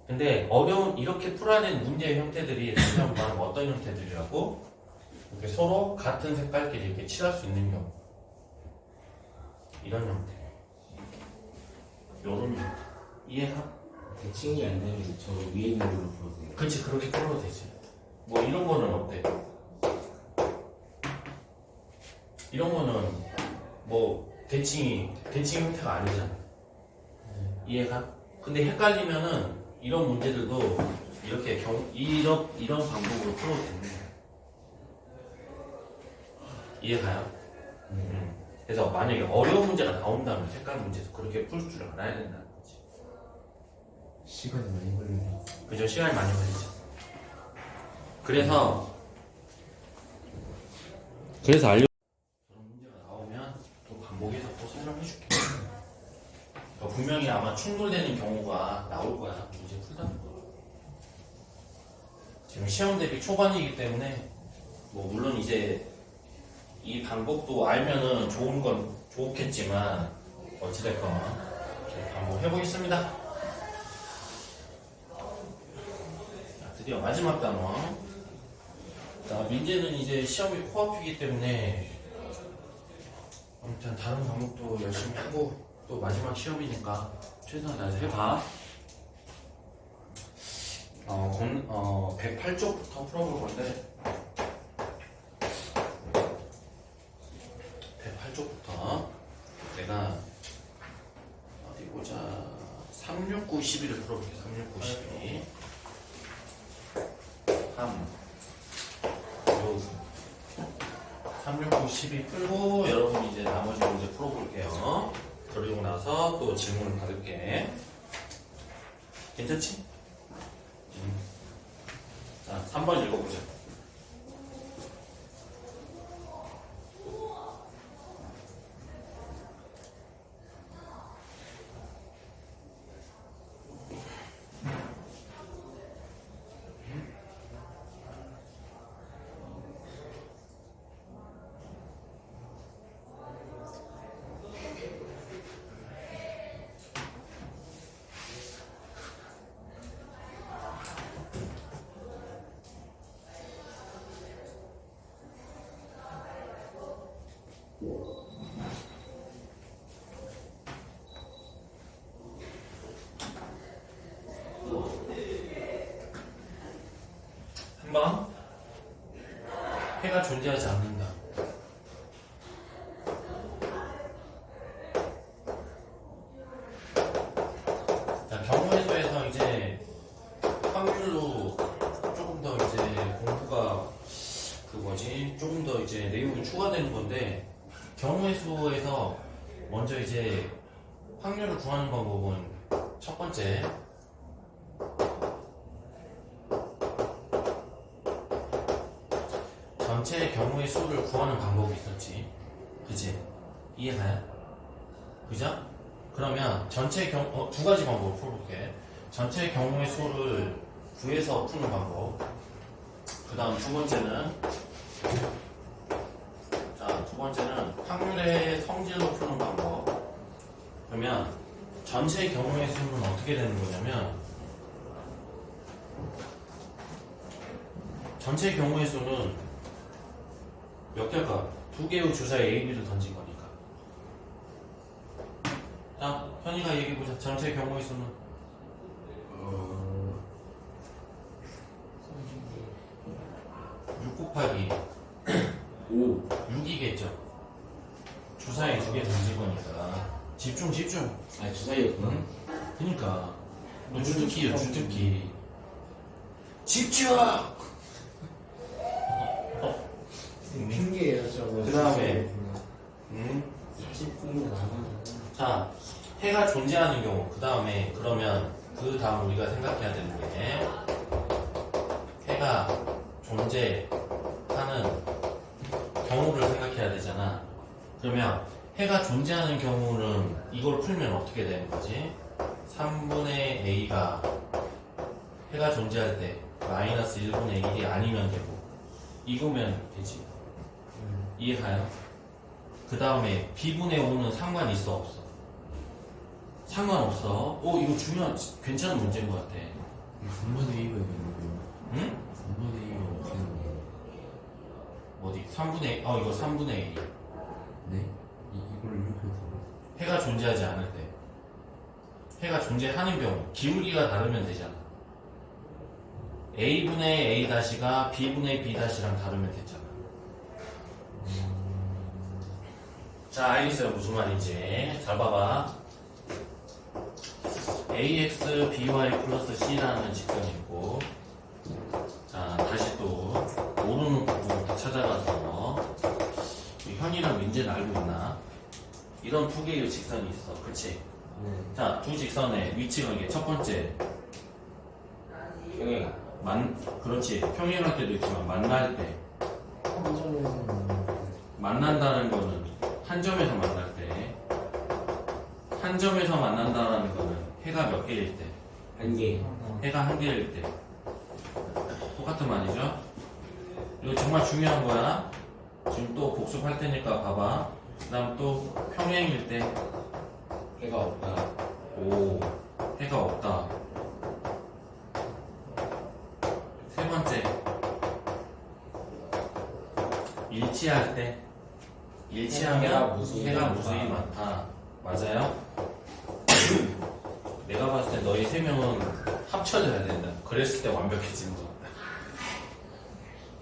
근데 어려운, 이렇게 풀어야 되는 문제의 형태들이 점점 말하면 어떤 형태들이라고? 이렇게 서로 같은 색깔끼리 이렇게 칠할 수 있는 경우. 이런 형태. 요런 형태. 이해가? 대칭이 안 되면 저 위에 있는 걸로 풀어도 돼요. 그렇지, 그렇게 풀어도 되지. 뭐 이런 거는 어때? 이런 거는 뭐 대칭 형태가 아니잖아. 이해가? 근데 헷갈리면은 이런 문제들도 이렇게 이런 방법으로 풀어도 되는 거야. 이해가요? 그래서 만약에 어려운 문제가 나온다면 색깔 문제에서 그렇게 풀 줄 알아야 된다는 거지. 시간이 많이 걸리네. 그죠? 시간이 많이 걸리죠. 그래서 그런 문제가 나오면 또 반복해서 또 설명해 줄게. 분명히 아마 충돌되는 경우가 나올 거야. 문제 풀다 보면. 지금 시험 대비 초반이기 때문에 뭐 물론 이제 이 방법도 알면은 좋은 건 좋겠지만 어찌됐건 이렇게 한번 해보겠습니다. 자, 드디어 마지막 단원. 자, 민재는 이제 시험이 코앞이기 때문에 아무튼 다른 과목도 열심히 하고 또 마지막 시험이니까 최선을 다해서 해봐. 108쪽부터 풀어볼 건데 108쪽부터 내가 어디 보자. 369, 12를 풀어볼게. 369, 12 369, 12 풀고 여러분 이제 나머지 문제 풀어볼게요. 그러고 나서 또 질문을 받을게. 괜찮지? 자, 3번 읽어보자. 한번 해가 존재하지 않는다. 자, 경우의 수에서 이제 확률로 조금 더 이제 공부가 조금 더 이제 내용이 추가되는 건데, 경우의 수에서 먼저 이제 확률을 구하는 방법은 첫 번째, 전체 경우의 수를 구하는 방법이 있었지. 그치? 이해가요? 그죠? 그러면 전체 두 가지 방법을 풀어볼게. 전체 경우의 수를 구해서 푸는 방법. 그 다음 두 번째는, 두 번째는 확률의 성질로 푸는 방법. 그러면 전체 경우의 수는 어떻게 되는 거냐면, 전체 경우의 수는 몇 개일까? 두 개의 주사에 A, B를 던진 거니까. 자, 현이가 얘기해보자. 전체 경우의 수는 6 곱하기 5. 6이겠죠. 주사에 두 개 던진 거니까. 집중. 아, 주사위였구나. 응? 그니까. 너 주특기야, 주특기. 집중! 핑계예요 저거. 그 다음에, 40분이 남아. 자, 해가 존재하는 경우, 그 다음에, 그러면, 그 다음 우리가 생각해야 되는 게, 해가 존재하는 경우를 생각해야 되잖아. 그러면, 해가 존재하는 경우는 이걸 풀면 어떻게 되는 거지? 3분의 A가 해가 존재할 때, 마이너스 1분의 1이 아니면 되고, 이거면 되지. 이해가요? 그 다음에 B분의 5는 상관 있어 없어? 상관없어. 이거 괜찮은 문제인 것 같아. 3분의 2가 있는 응? 3분의 2가 어떻게 되는 거예요? 어디? 3분의 이거 3분의 1. 네? 이걸 이렇게 해서 해가 존재하지 않을 때. 해가 존재하는 경우 기울기가 다르면 되잖아. A분의 A-가 B분의 B-랑 다르면 됐잖아. 자, 알겠어요. 무슨 말인지. 잘 봐봐. AX, BY 플러스 C라는 직선이 있고, 자, 다시 또, 모르는 부분부터 찾아가서, 현이랑 민재는 알고 있나? 이런 두 개의 직선이 있어. 그치? 네. 자, 두 직선의 위치가 이게 첫 번째, 그렇지. 평행할 때도 있지만, 만날 때. 만난다는 거는 한 점에서 만날 때, 한 점에서 만난다는 거는 해가 몇 개일 때, 1개. 해가 한 개일 때, 똑같은 말이죠. 이거 정말 중요한 거야. 지금 또 복습할 테니까 봐봐. 그 다음 또 평행일 때, 해가 없다. 해가 없다. 세 번째, 일치할 때, 일치하면 해가 무수히 많다. 맞아요? 내가 봤을 때 너희 세 명은 합쳐져야 된다. 그랬을 때 완벽해지는 거 같다.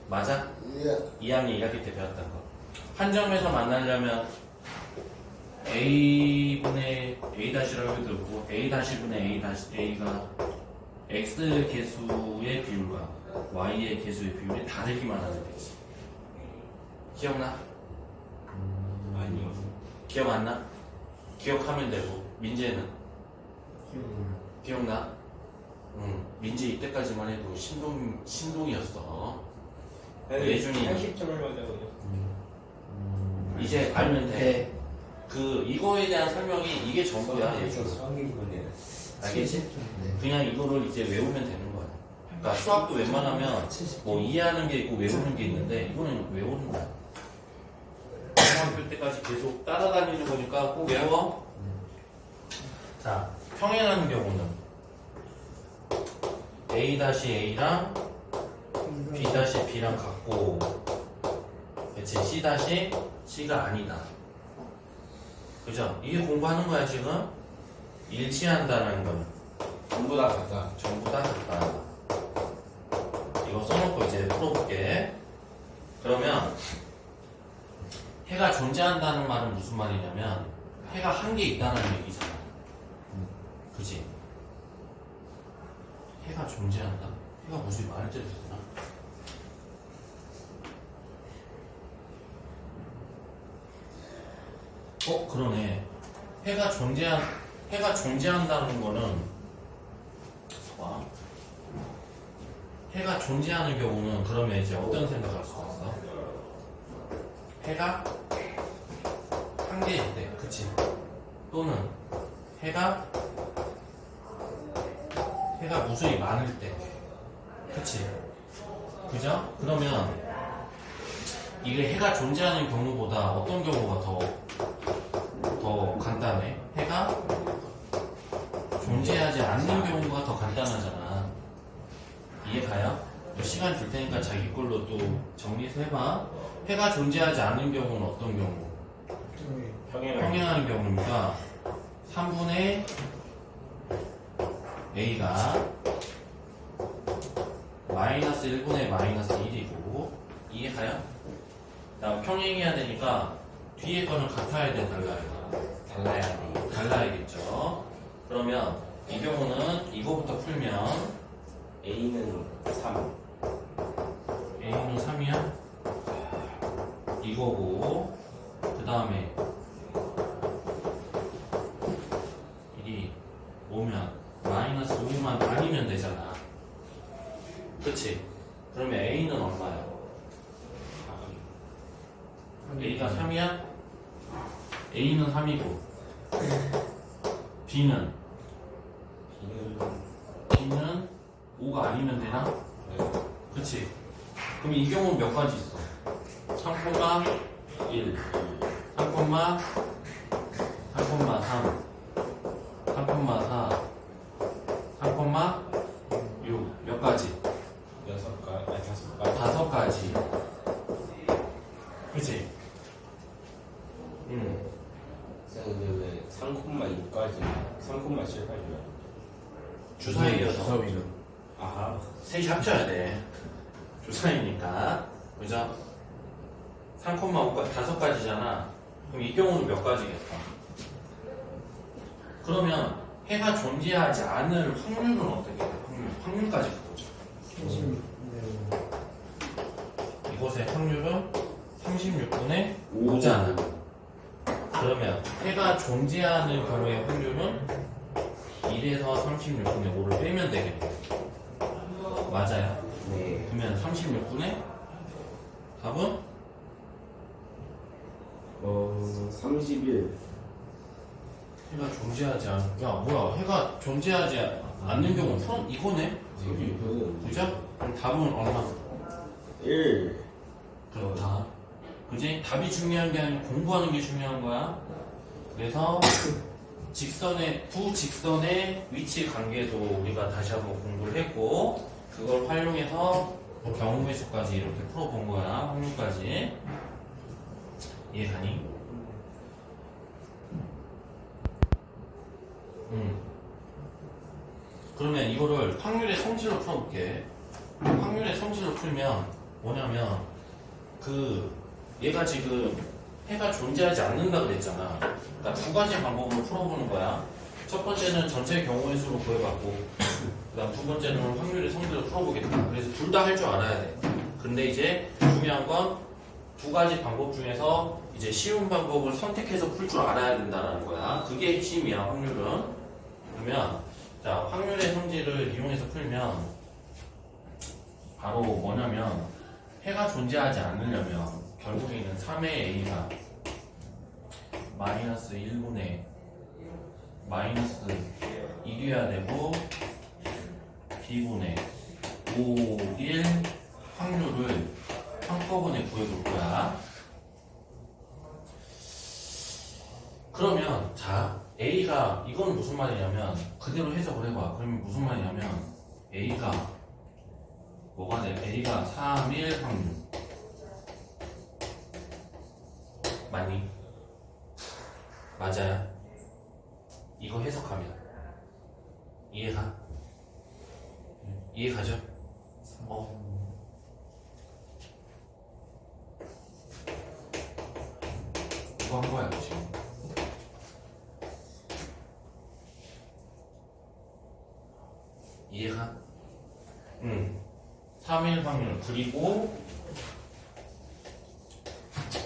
맞아? 2학년 1학기 때 배웠던 거. 한 점에서 만나려면 A분의 A-라고 들고 A-분의 A가 X 개수의 비율과 Y의 개수의 비율이 다르기만 하면 되지. 기억나? 아니요. 기억 안 나? 기억하면 되고. 민재는? 기억나? 응. 민재 이때까지만 해도 신동이었어. 예준이 80점을 맞아요. 이제 알면 돼. 이거에 대한 설명이 이게 전부야. 예준. 알겠지? 그냥 이거를 이제 외우면 되는 거야. 그러니까 수학도 웬만하면 뭐 이해하는 게 있고 외우는 게 있는데 이거는 외우는 거야. 중학교 때까지 계속 따라다니는 거니까 꼭 외워. 자, 평행하는 경우는 A-A랑 B-B랑 같고 그치? C 다시 C가 아니다. 그죠? 이게 공부하는 거야 지금? 일치한다는 건 전부 다 같다. 전부 다 같다. 이거 써놓고 이제 풀어볼게. 그러면 해가 존재한다는 말은 무슨 말이냐면 해가 한 개 있다는 얘기잖아. 그지? 해가 존재한다? 해가 무슨 말을 뜻했나? 그러네. 해가 존재한다는 거는 봐. 해가 존재하는 경우는 그러면 이제 어떤 생각할 수가 있어? 해가 한 개일 때, 그치? 또는 해가 무수히 많을 때, 그치? 그죠? 그러면 이게 해가 존재하는 경우보다 어떤 경우가 더 간단해? 해가 존재하지 않는 경우가 더 간단하잖아. 이해가요? 시간 줄 테니까 자기 걸로 또 정리해서 해봐. 해가 존재하지 않는 경우는 어떤 경우? 평행하는 경우니까 3분의 A가 마이너스 1분의 마이너스 1이고 이해가요? 나 평행해야 되니까 뒤에 거는 같아야 돼, 달라야 돼? 달라야겠죠. 그러면 이 경우는 이거부터 풀면 A는 3. A는 3이야? 이거고 그 다음에 1이 오면 마이너스 5만 아니면 되잖아. 그치? 그러면 A는 얼마야? A가 3이야? A는 3이고 B는 5가 아니면 되나? 그치? 그럼 이 경우는 몇 가지 있어? 3,1 3,3 3,4 3,6 몇 가지? 5가지. 그치? 근데 왜 3,6까지 3,7까지야? 주사위여서 주사위는 아하. 셋이 합쳐야 돼. 주사위니까. 그죠? 3,5까지 5가지잖아. 그럼 이 경우는 몇 가지겠어? 그러면 해가 존재하지 않을 확률은 어떻게 돼? 확률까지 가보자. 36. 이곳의 확률은 36분의 5잖아. 그러면 해가 존재하는 경우의 확률은 1에서 36분의 5를 빼면 되겠네. 맞아요? 네. 그러면 36분의 답은? 31. 해가 존재하지 야 뭐야 해가 존재하지 않는 경우는 이거네? 그죠? 그럼 답은 얼마? 1. 그렇다. 그지? 답이 중요한 게 아니고 공부하는 게 중요한 거야. 그래서 두 직선의 위치 관계도 우리가 다시 한번 공부를 했고 그걸 활용해서 경우의 수까지 이렇게 풀어본 거야. 확률까지. 이해가니? 그러면 이거를 확률의 성질로 풀어볼게. 확률의 성질로 풀면 뭐냐면 얘가 지금 해가 존재하지 않는다 그랬잖아. 그러니까 두 가지 방법으로 풀어보는 거야. 첫 번째는 전체 경우의 수로 구해봤고 그다음 두 번째는 확률의 성질로 풀어보겠다. 그래서 둘 다 할 줄 알아야 돼. 근데 이제 중요한 건 두 가지 방법 중에서 이제 쉬운 방법을 선택해서 풀 줄 알아야 된다는 거야. 그게 핵심이야, 확률은. 그러면 자, 확률의 성질을 이용해서 풀면 바로 뭐냐면 해가 존재하지 않으려면 결국에는 3의 A가 마이너스 1분의 마이너스 1이어야 되고 B분의 5, 1 확률을 한꺼번에 구해볼 거야. 그러면 자 A가 이건 무슨 말이냐면 그대로 해석을 해봐. 그러면 무슨 말이냐면 A가 뭐가 돼? A가 3, 1 확률 맞니? 맞아요. 이거 해석하면 이해가? 이해가죠? 이거 한 거야 지금. 이해가? 3일 확률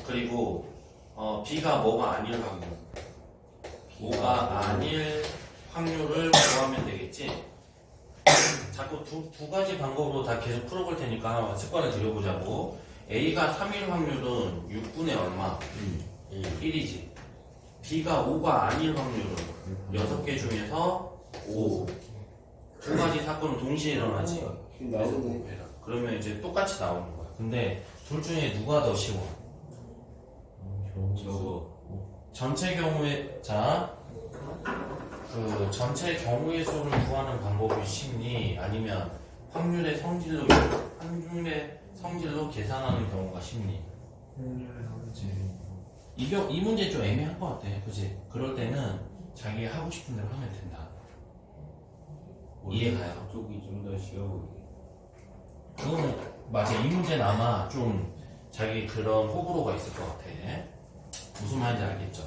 그리고 B가 뭐가 아닐 확률. 뭐가 아닐 확률을 구하면 되겠지? 자꾸 두 가지 방법으로 다 계속 풀어볼 테니까 습관을 들여보자고. A가 3일 확률은 6분의 얼마? 1이지. B가 5가 아닐 확률은 6개 중에서 5. 두 가지 사건은 동시에 일어나지. 나오네. 그러면 이제 똑같이 나오는 거야. 근데 둘 중에 누가 더 쉬워? 저거 전체 경우에 그 전체 경우의 수를 구하는 방법이 쉽니? 아니면 확률의 성질로 계산하는 경우가 쉽니? 확률 성질. 이 문제 좀 애매할 것 같아, 그지? 그럴 때는 자기 하고 싶은 대로 하면 된다. 이해가요? 쪽이 좀 더 쉬워 보이게. 그거는 맞아. 이 문제는 아마 좀 자기 그런 호불호가 있을 것 같아. 무슨 말인지 알겠죠?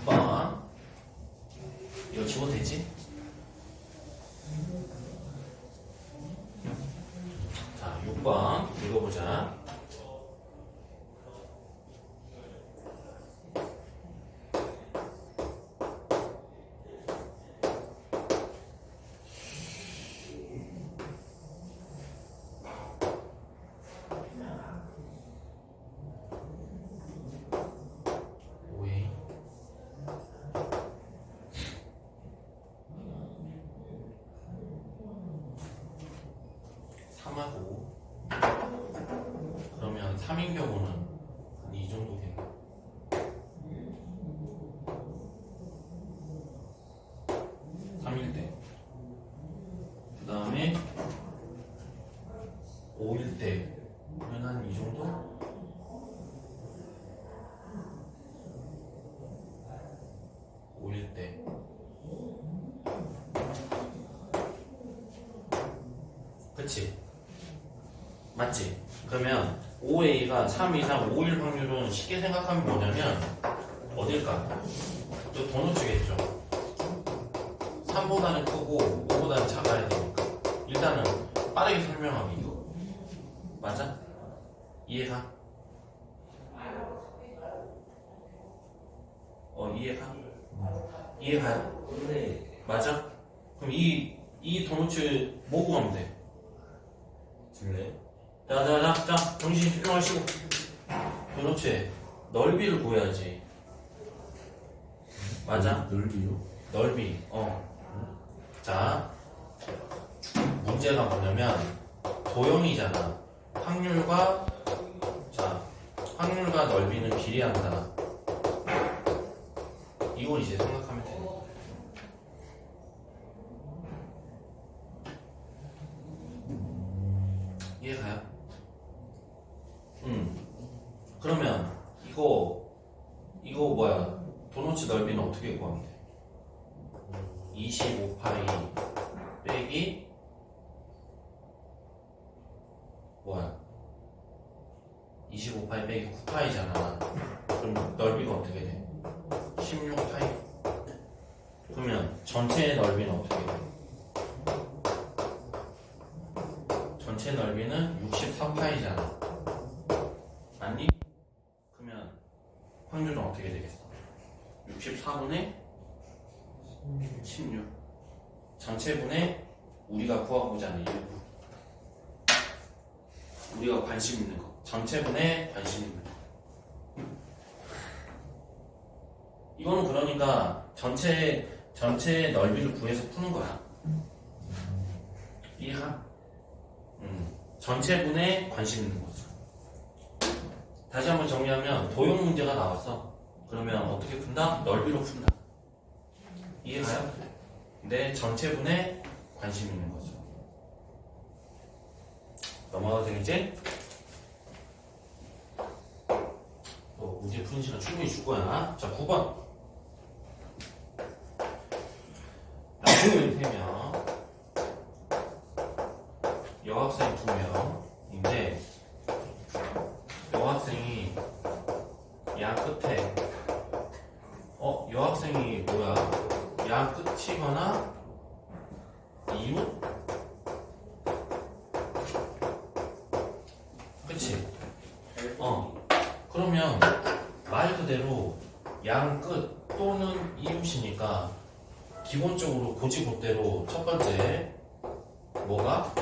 6번 이거 집어도 되지? 자, 6번 읽어보자. 오이 3하고 그러면 3인 경우는 한 이 정도 되나? 3일 때. 그 다음에 5일 때는 한 이 정도? 5일 때. 그치? 맞지? 그러면 5A가 3 이상 5일 확률은 쉽게 생각하면 뭐냐면 어딜까? 저 도너츠겠죠? 3보다는 크고 5보다는 작아야 되니까 일단은 빠르게 설명하면 이거 맞아? 이해가? 이해가? 이해가요? 네. 맞아? 그럼 이 도너츠 뭐 구하면 돼? 줄래? 자, 정신 집중하시고. 도너츠의 넓이를 구해야지. 맞아? 넓이요? 넓이. 자, 문제가 뭐냐면 도형이잖아. 확률과 넓이는 비례한다. 이걸 이제 생각하면 돼. 이해가요? 그러면 이거 뭐야? 도너츠 넓이는 어떻게 구하면 돼? 25파이 빼기 뭐야? 25파이 빼기 9파이잖아. 그럼 넓이가 어떻게 돼? 16파이. 그러면 전체의 넓이는 어떻게 돼? 전체 넓이는 64파이잖아. 맞니? 그러면 확률은 어떻게 되겠어? 64분의 16. 전체분의 우리가 구하고자 하는 일부. 우리가 관심 있는 거. 전체분의 관심 있는 거. 이거는 그러니까 전체 넓이를 구해서 푸는 거야. 이해가? 전체분의 관심 있는 거죠. 다시 한번 정리하면 도형 문제가 나왔어. 그러면 어떻게 푼다? 넓이로 푼다. 이해가요? 근데 전체분에 관심 있는 거죠. 넘어가도 되겠지? 문제 푸는 시간 충분히 줄 거야. 자, 9번. 남학생 3명, 여학생 2명인데, 여학생이 양 끝에, 여학생이 뭐야? 양 끝이거나 이웃? 그치? 그러면 말 그대로 양 끝 또는 이웃이니까 기본적으로 고지고대로 첫 번째 뭐가?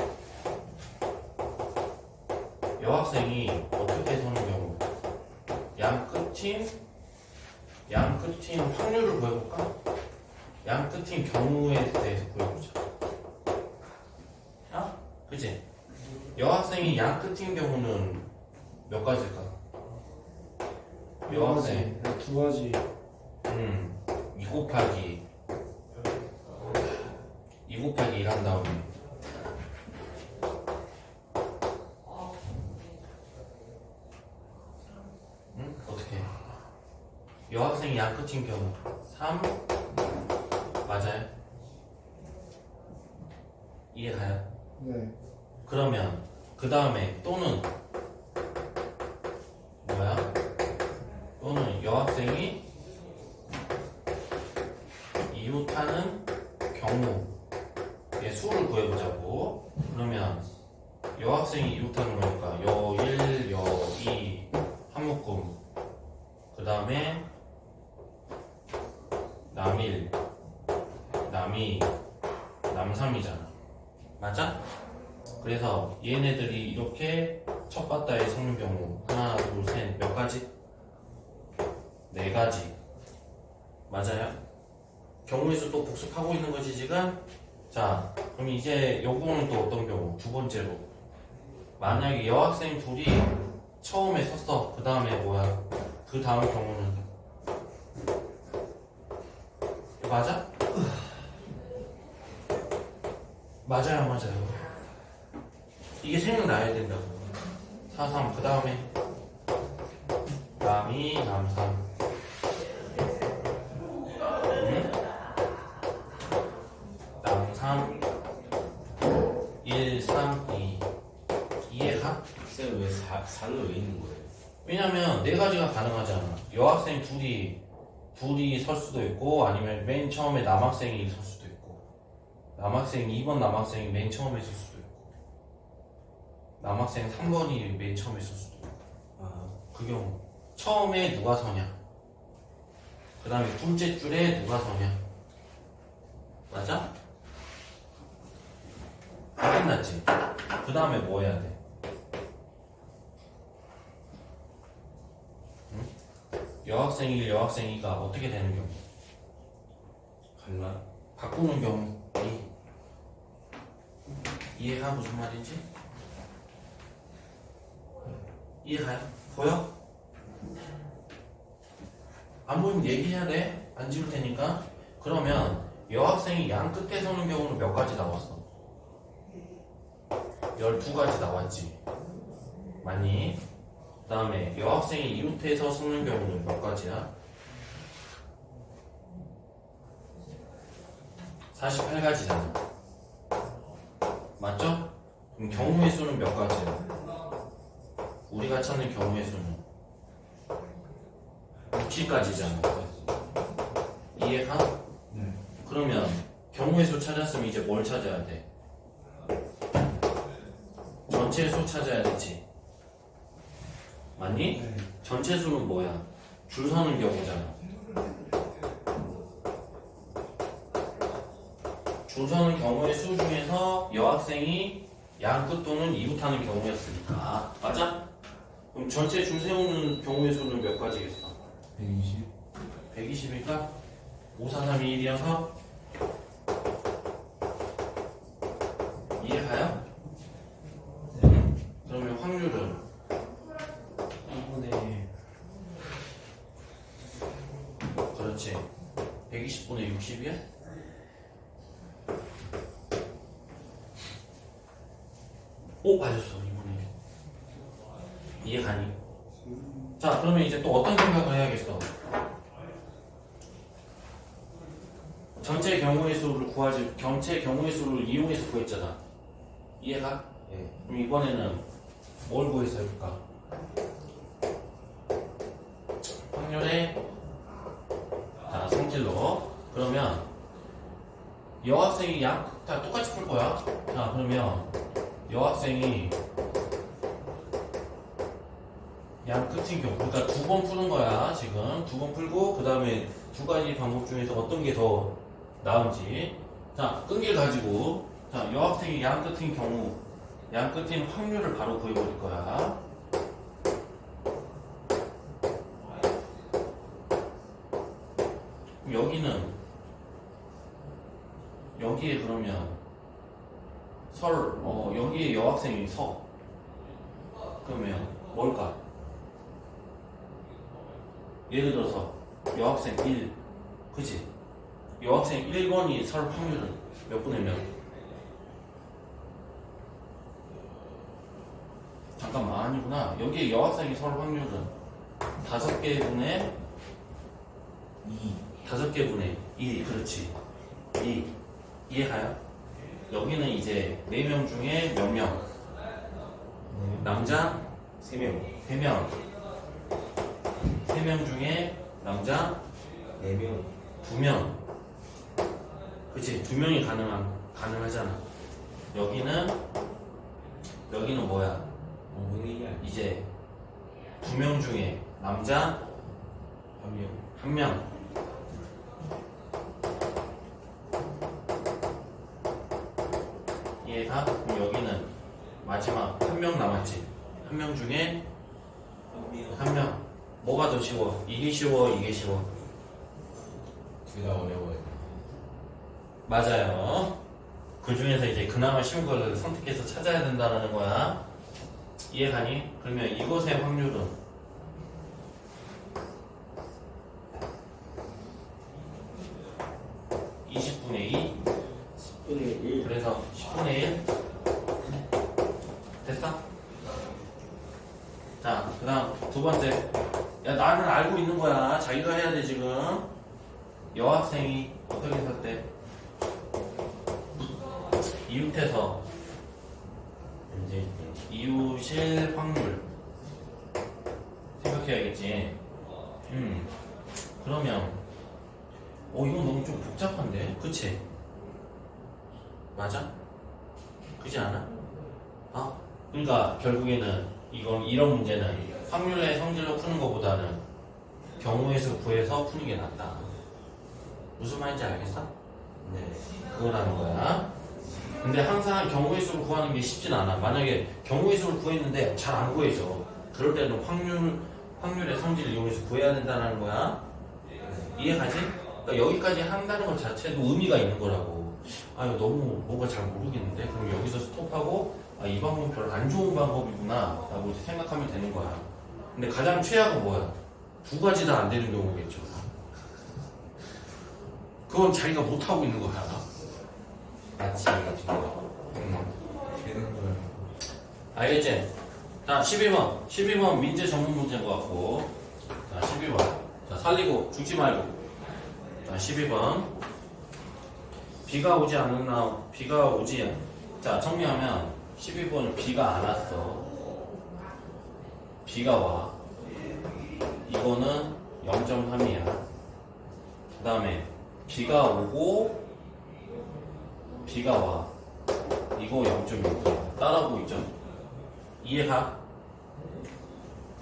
여학생이 어떻게 서는 경우? 양 끝인 확률을 구해볼까? 양 끝인 경우에 대해서 구해보자. 그치? 여학생이 양 끝인 경우는 몇 가지일까? 여학생 2가지. 2 곱하기 1 한 다음에 어떻게 여학생이 양 끝인 경우 3 맞아요? 이해가요? 네. 그러면 그 다음에 또는 뭐야? 또는 여학생이 이웃하는 경우의 수를 구해보자고. 그러면 여학생이 이웃하는 거니까 여1, 여2 한 묶음, 그 다음에 남1, 남2, 남3이잖아. 맞아? 그래서 얘네들이 이렇게 첫 바다에 섞는 경우 하나, 둘, 셋 몇 가지? 4가지. 맞아요? 경우의 수 또 복습하고 있는 거지 지금? 자, 그럼 이제 요거는 또 어떤 경우? 두 번째로 만약에 여학생 둘이 처음에 섰어. 그 다음에 뭐야? 그 다음 경우는 이거 맞아? 맞아요, 안 맞아요? 이게 생각나야 된다고. 4, 3, 그 다음에 남2, 남3 남3 1, 3, 2 이해가? 쌤 왜 4는 왜 있는 거예요? 왜냐면 4가지가 가능하잖아. 여학생 둘이 설 수도 있고 아니면 맨 처음에 남학생이 설 수도 있고 2번 남학생이 맨 처음에 설 수도 있고 남학생 3번이 맨 처음에 설 수도 있고 그 경우 처음에 누가 서냐 그 다음에 둘째 줄에 누가 서냐 맞아? 안 끝났지? 그 다음에 뭐 해야 돼? 여학생 1, 여학생 2가 어떻게 되는 경우? 갈라? 바꾸는 경우 이해가 무슨 말인지? 이해가요? 보여? 안 보이면 얘기해야 돼. 안 지울 테니까. 그러면 여학생이 양 끝에 서는 경우는 몇 가지 나왔어? 12가지 나왔지. 맞니? 그 다음에 여학생이 이웃에서 서는 경우는 몇 가지야? 48가지잖아. 맞죠? 그럼 경우의 수는 몇 가지야? 우리가 찾는 경우의 수는 60가지잖아. 이해가? 네. 그러면 경우의 수 찾았으면 이제 뭘 찾아야 돼? 전체 수 찾아야 되지. 맞니? 네. 전체 수는 뭐야? 줄 서는 경우잖아. 줄 서는 경우의 수 중에서 여학생이 양끝 또는 이웃하는 경우였으니까. 맞아? 그럼 전체 줄 세우는 경우의 수는 몇 가지겠어? 120. 120이니까 5, 4, 3, 2, 1이어서 이해가요? 그러면 확률은 2분의 1. 그렇지 120분의 60이야? 오 맞았어 2분의 1 이해가니? 자 자, 그러면 이제 또 어떤 생각을 해야겠어? 전체 경우의 수를 구하지, 전체 경우의 수를 이용해서 구했잖아. 이해가? 예. 그럼 이번에는 뭘 구해서 해볼까? 확률의 자, 성질로. 그러면 여학생이 다 똑같이 풀 거야. 자, 그러면 여학생이 양 끝인 경우, 그러니까 2번 푸는 거야. 지금 2번 풀고 그 다음에 두 가지 방법 중에서 어떤 게 더 나은지. 자, 끈기를 가지고 자, 여학생이 양 끝인 경우, 양 끝인 확률을 바로 구해버릴 거야. 여기는 여기에 그러면 여기에 여학생이 서. 그러면 뭘까? 예를 들어서 여학생 1, 그치? 여학생 1번이 설 확률은 몇 분의 몇? 잠깐만, 아니구나. 여기에 여학생이 설 확률은 5개 분의 2, 5개 분의 1, 그렇지. 2. 이해가요? 여기는 이제 4명 중에 몇 명? 남자 3명. 3명. 3명 중에 남자 4명. 2명. 그치? 2명이 가능하잖아. 여기는 뭐야? 5분의 2야. 이제 2명 중에 남자 1명. 1명. 이해가? 그럼 여기는 마지막 1명 남았지. 1명 중에 1명. 뭐가 더 쉬워? 이게 쉬워? 이게 쉬워? 둘 다 어려워요. 맞아요. 그 중에서 이제 그나마 쉬운 걸 선택해서 찾아야 된다는 거야. 이해가니? 그러면 이것의 확률은 20분의 2. 10분의 1. 그래서 10분의 1. 됐어? 자, 그 다음 두 번째. 야, 나는 알고 있는 거야. 자기가 해야 돼, 지금. 여학생이 어떻게 했을 이웃에서 이웃일 확률 생각해야겠지. 그러면 이건 너무 좀 복잡한데, 그치? 맞아? 그지 않아? 그러니까 결국에는 이런 문제는 확률의 성질로 푸는 것보다는 경우의 수 구해서 푸는 게 낫다. 무슨 말인지 알겠어? 네. 그거라는 거야. 근데 항상 경우의 수를 구하는 게 쉽진 않아. 만약에 경우의 수를 구했는데 잘 안 구해져. 그럴 때는 확률의 성질을 이용해서 구해야 된다는 거야. 이해가지? 그러니까 여기까지 한다는 것 자체도 의미가 있는 거라고. 이거 너무 뭔가 잘 모르겠는데? 그럼 여기서 스톱하고, 이 방법은 별로 안 좋은 방법이구나 라고 이제 생각하면 되는 거야. 근데 가장 최악은 뭐야? 두 가지 다 안 되는 경우겠죠. 그건 자기가 못하고 있는 거야. 마치 되는 거예요. 알겠지? 자, 12번 민재 전문 문제인 것 같고. 자, 12번. 자, 살리고 죽지 말고. 자, 12번. 비가 오지. 자, 정리하면 12번은 비가 안 왔어. 비가 와. 이거는 0.3이야. 그 다음에 비가 오고 비가 와. 이거 0.6이야. 따라오고 있죠? 이해가?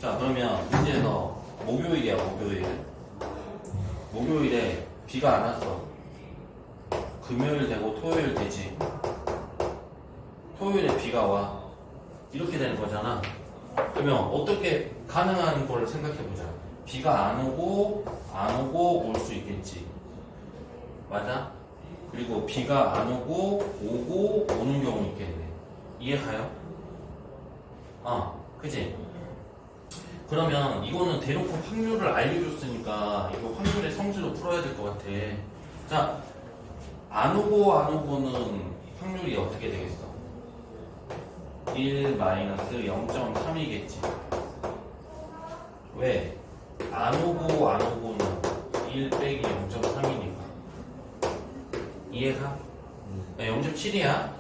자, 그러면 문제에서 목요일이야, 목요일에 비가 안 왔어. 금요일 되고 토요일 되지. 토요일에 비가 와. 이렇게 되는 거잖아. 그러면 어떻게 가능한 걸 생각해보자. 비가 안 오고 올 수 있겠지. 맞아? 그리고 비가 안 오고 오는 경우 있겠네. 이해가요? 그치? 그러면 이거는 대놓고 확률을 알려줬으니까 이거 확률의 성질로 풀어야 될 것 같아. 자, 안 오고는 확률이 어떻게 되겠어? 1 0.3이겠지. 왜? 안 오고는 1 빼기 0.3이니까. 이해가? 0.7이야.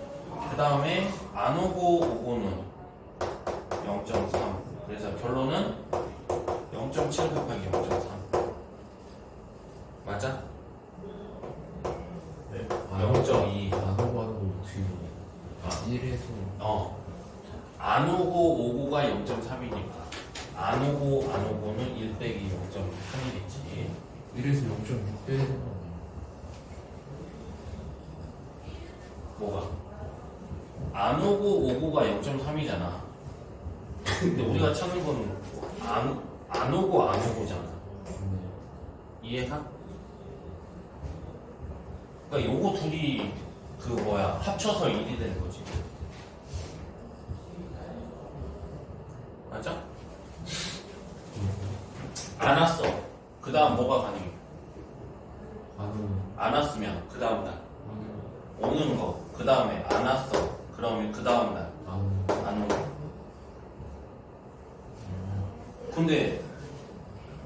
그 다음에 안 오고는 0.3. 그래서 결론은 0.7 곱하기 0.3. 맞아? 네. 0.2. 안 오고 하는 거 어떻게 아 1에서 안 오고가 0.3이니까. 안 오고는 1 빼기 0.3이겠지. 1에서 0.6 빼야 되는 거 아니에요? 뭐가? 안 오고가 0.3이잖아. 근데 우리가 찾는 건 안 오고잖아. 이해가? 그러니까 요거 둘이 합쳐서 1이 되는 거지. 맞아? 안 왔어. 그 다음 뭐가 가능해? 안 왔으면 그 다음 날 오는 거. 그 다음에 안 왔어. 그러면 그 다음 날 안 오는 거. 근데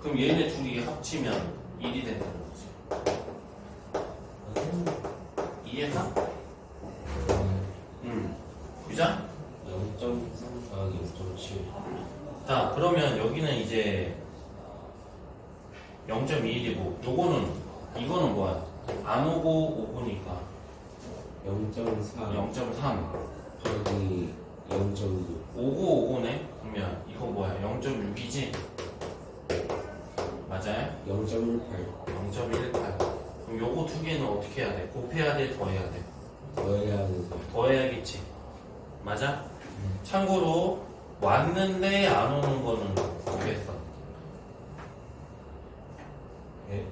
그럼 얘네 둘이 합치면 1이 된다는 거지. 이해가? 그죠? 0.3 더하기 0.7. 자, 그러면 여기는 이제 0.21이고 이거는 뭐야? 안 오고 오고니까 0.4 0.3. 더하기 0.6. 오고네? 그러면 이거 뭐야? 0.6이지? 맞아요? 0.18 0.18. 그럼 요거 두 개는 어떻게 해야 돼? 곱해야 돼? 더해야 돼? 더해야 돼서 더해야겠지. 맞아? 참고로 왔는데 안 오는 거는 곱했어. 네?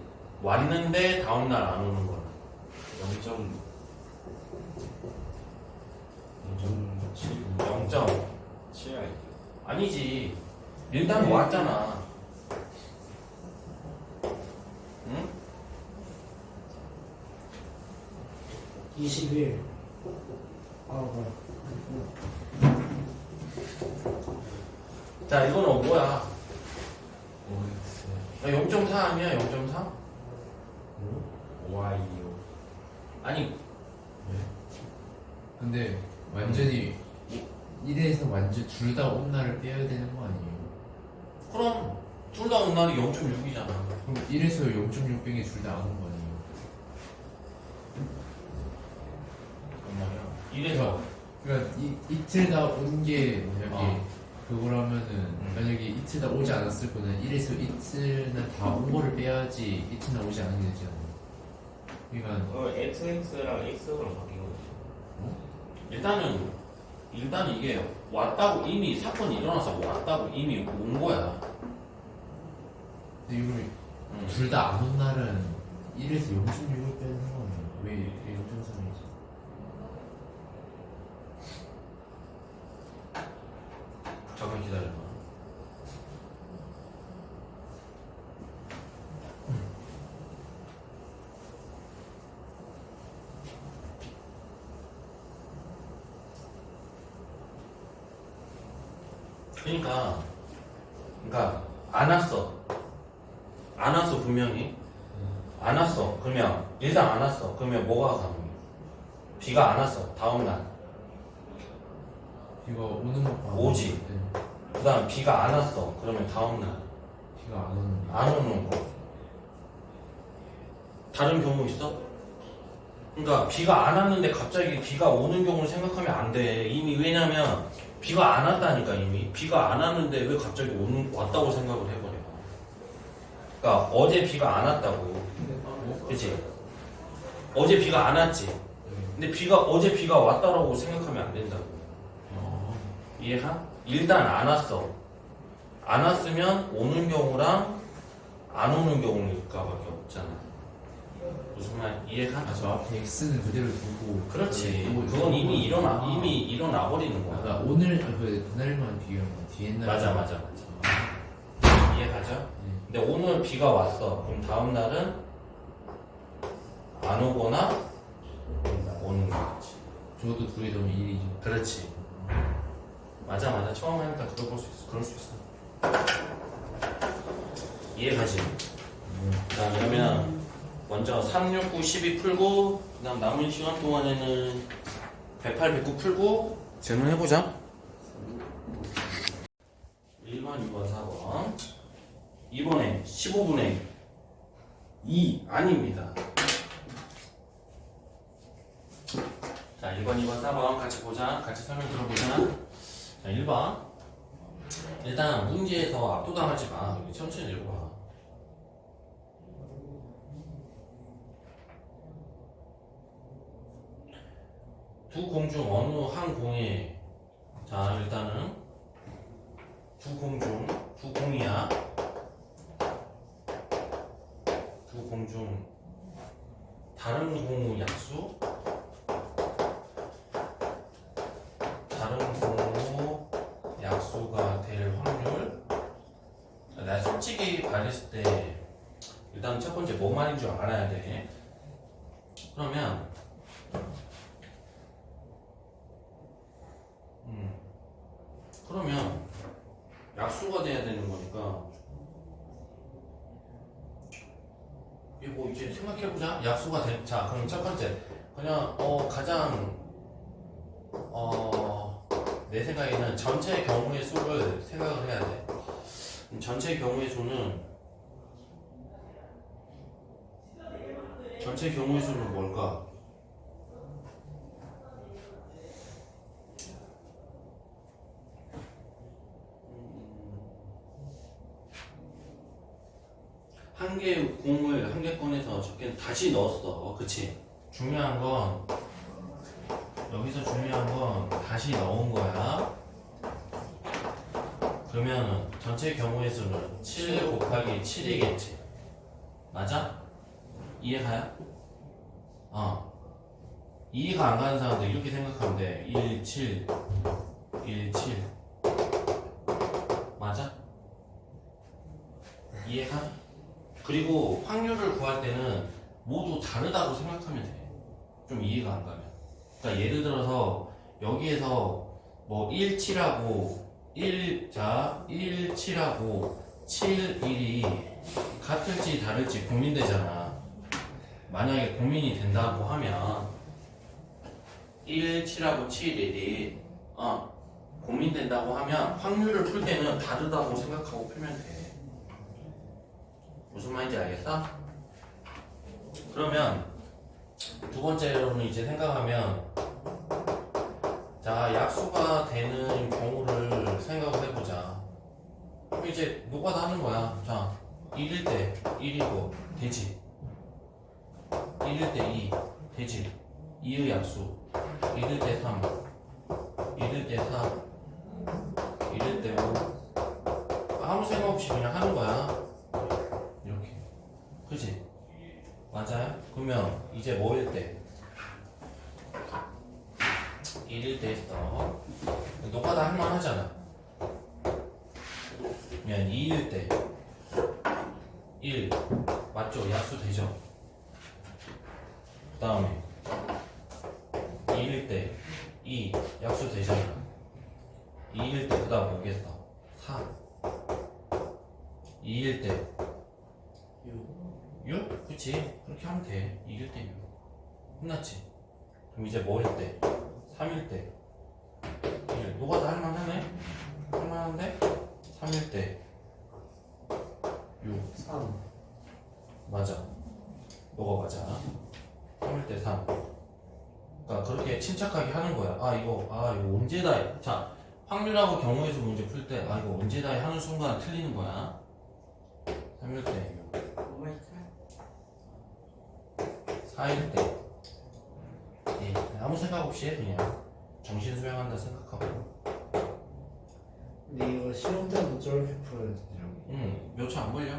왔는데 다음날 안 오는 거는 0.7 0. 7 할게요. 아니지. 일단 왔잖아. 응? 21 자, 이거는 뭐야? 모르겠어요. 0.4 아니야? 0.4? Y요. 아니, 근데 완전히 1에서 완전 둘 다 온 날을 빼야 되는 거 아니에요? 그럼 둘 다 온 날이 0.6이잖아. 그럼 1에서 0.6 빼기 둘 다 안 온 거 아니에요? 이래서 그러니까 이틀 다 온 게 만약에 어. 그거라면은 만약에 이틀 다 오지 않았을 거는 1에서 이틀은 다 온 거를 빼야지 이틀은 오지 않은 게 되지 않아요? 그러니까 XX랑 X랑 바뀐 거죠. 일단 이게 왔다고 이미 사건이 일어나서 왔다고 이미 온 거야. 근데 이거 둘 다 안 온 날은 1에서 0.6을 빼는 상황이에요. 왜 이렇게 0.3이지? 잠깐 기다려봐. 그러니까 안 왔어 분명히. 안 왔어. 그러면 일단 안 왔어. 그러면 뭐가 가능해? 비가 안 왔어. 다음 날. 비가 오는 거 봐. 오지. 네. 그다음 비가 안 왔어. 그러면 다음 날. 비가 안 오는 거. 안 오는 거. 다른 경우 있어? 그러니까 비가 안 왔는데 갑자기 비가 오는 경우를 생각하면 안 돼. 이미 왜냐면 비가 안 왔다니까 이미. 비가 안 왔는데 왜 갑자기 왔다고 생각을 해버려. 그러니까 어제 비가 안 왔다고. 그치? 어제 비가 안 왔지. 근데 어제 비가 왔다라고 생각하면 안 된다고. 이해가? 일단 안 왔어. 안 왔으면 오는 경우랑 안 오는 경우일까밖에 없잖아. 무슨 말 이해가? 아, 저 앞에 X는 그대로 두고. 그렇지. 그리고 그건 이미 이거는- 일어나 버리는 거야. 그러니까 오늘 그날만 비교하면 뒤에 날. 맞아. 이해가죠? 근데 오늘 비가 왔어. 그럼 다음 날은 안 오거나 오는 거지. 저도 두 개 더면 1이죠. 그렇지. 맞아. 처음 하니까 그럴 수 있어. 이해가지? 자, 그러면 먼저 3, 6, 9, 12 풀고 그 다음 남은 시간 동안에는 108, 109 풀고 질문해보자. 1번, 2번, 4번 2번에 15분의 2 아닙니다. 자, 1번, 2번, 4번 같이 보자. 같이 설명 들어보자. 자, 1번. 일단 문제에서 압도당하지 마. 천천히 읽어봐. 두 공 중 어느 한 공에, 자, 일단은 두 공이야. 두 공 중 다른 공의 약수, 다른 공의 약수가 될 확률. 나 솔직히 말했을 때 일단 첫 번째 뭐 말인 줄 알아야 돼. 그러면 그러면 약수가 돼야 되는 거니까 이거 뭐 이제 생각해보자. 약수가 돼. 자, 그럼 첫 번째 그냥 가장 내 생각에는 전체 경우의 수를 생각을 해야 돼. 전체 경우의 수는 뭘까? 한 개의 공을 한 개 꺼내서 저렇게 다시 넣었어. 그치? 중요한 건 다시 넣은 거야. 그러면 전체 경우의 수는 7 곱하기 7이겠지. 맞아? 이해가요? 이해가 안 가는 사람들 이렇게 생각하면 돼. 1, 7, 1, 7. 맞아? 이해가? 그리고 확률을 구할 때는 모두 다르다고 생각하면 돼. 좀 이해가 안 가면. 그러니까 예를 들어서 여기에서 뭐 1, 7하고 1, 7하고 7, 1이 같을지 다를지 고민되잖아. 만약에 고민이 된다고 하면 1, 7하고 7, 1이 고민된다고 하면 확률을 풀 때는 다르다고 생각하고 풀면 돼. 무슨 말인지 알겠어? 그러면 두 번째로는 이제 생각하면, 자, 약수가 되는 경우를 생각을 해보자. 그럼 이제 노가다 하는 거야. 자, 1일 때 1이고 되지. 1일 때 2 되지. 2의 약수 1일 때 3, 1일 때 4, 1일 때 5. 아무 생각 없이 그냥 하는 거야. 이렇게. 그치? 맞아요? 그러면 이제 뭐일 때? 1일 때 했어. 노가다 할만 하잖아. 그러면 2일 때 1 맞죠? 약수 되죠? 그 다음에 2일 때 2 약수 되잖아. 2일 때 그 다음 뭐겠어? 4. 2일 때 6? 그치? 그렇게 하면 돼. 2일 때 6. 끝났지? 그럼 이제 뭐일 때? 3일 때 1. 노가다 할만하네? 할만한데? 3일 때 6. 3. 맞아. 너가 맞아. 3일 때 3. 그러니까 그렇게 침착하게 하는 거야. 이거 언제다. 자, 확률하고 경우에서 문제 풀 때 이거 언제다 하는 순간 틀리는 거야. 3일 때 4일 때 아무 생각 없이 해. 그냥 정신 수양한다 생각하고. 근데 이거 시험 때도 저렇게 풀어야 되냐고. 몇 초 안 걸려.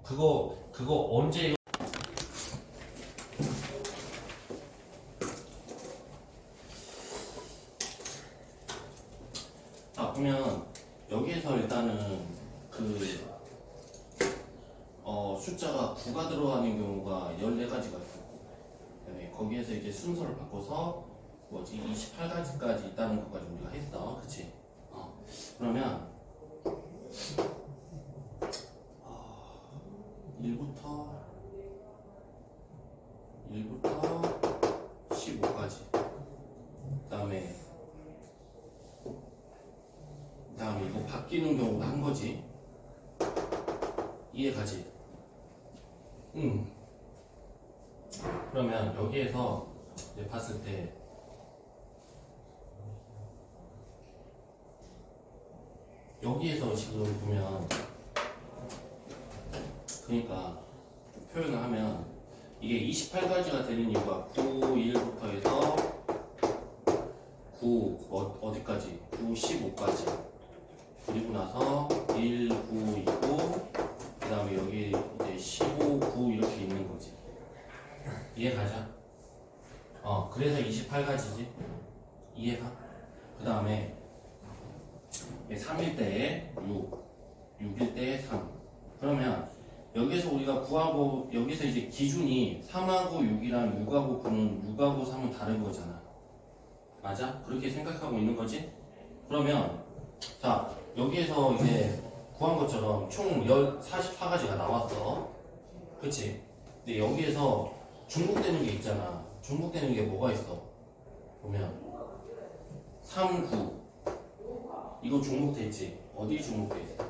그거 언제 보면 여기에서 일단은 숫자가 9가 들어가는 경우가 14가지가 있었고, 그다음에 거기에서 이제 순서를 바꿔서 28가지까지 있다는 것까지 우리가 했어. 그치? 그러면 바뀌는 경우가 한 거지. 이해가지? 응. 그러면 여기에서 이제 봤을 때 여기에서 지금 보면 그러니까 표현을 하면 이게 28가지가 되는 이유가 9, 1부터 해서 9 어디까지? 9, 15까지 그리고 나서 1, 9 있고 그 다음에 여기 이제 15, 9 이렇게 있는 거지. 이해가자? 그래서 28가지지. 이해가? 그 다음에 3일 때에 6, 6일 때에 3. 그러면 여기서 우리가 구하고 여기서 이제 기준이 3하고 6이랑 6하고 9는 6하고 3은 다른 거잖아. 맞아? 그렇게 생각하고 있는 거지? 그러면 자 여기에서 이제 구한 것처럼 총 44가지가 나왔어. 그치? 근데 여기에서 중복되는 게 있잖아. 중복되는 게 뭐가 있어? 보면 3, 9 이거 중복됐지? 어디 중복돼 있어?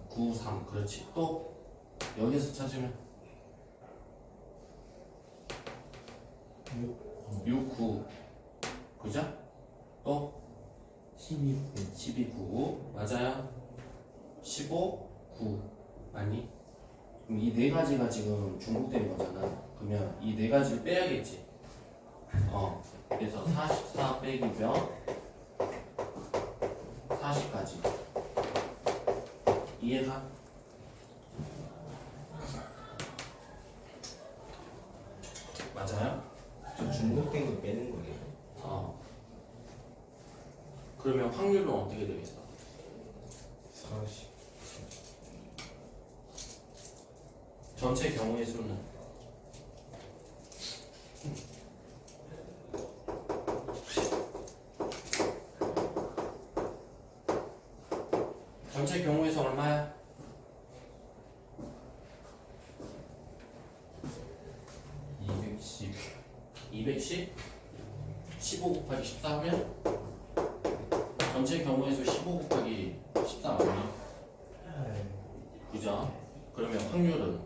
9, 3 그렇지. 또 여기서 찾으면 6, 9 그죠? 또 12, 12, 9 맞아요? 15, 9 맞니? 그럼 이 네 가지가 지금 중복된 거잖아. 그러면 이 네 가지를 빼야겠지. 그래서 44 빼기 몇 40까지 이해가? 맞아요? 저 중복된 거 빼는 거예요. 그러면 확률은 어떻게 되겠어? 40. 전체 경우의 수는 전체 경우의 수 얼마야? 210 210? 15 곱하기 14 하면 전체 경우의 수 15 곱하기 14 맞니? 그죠? 그러면 확률은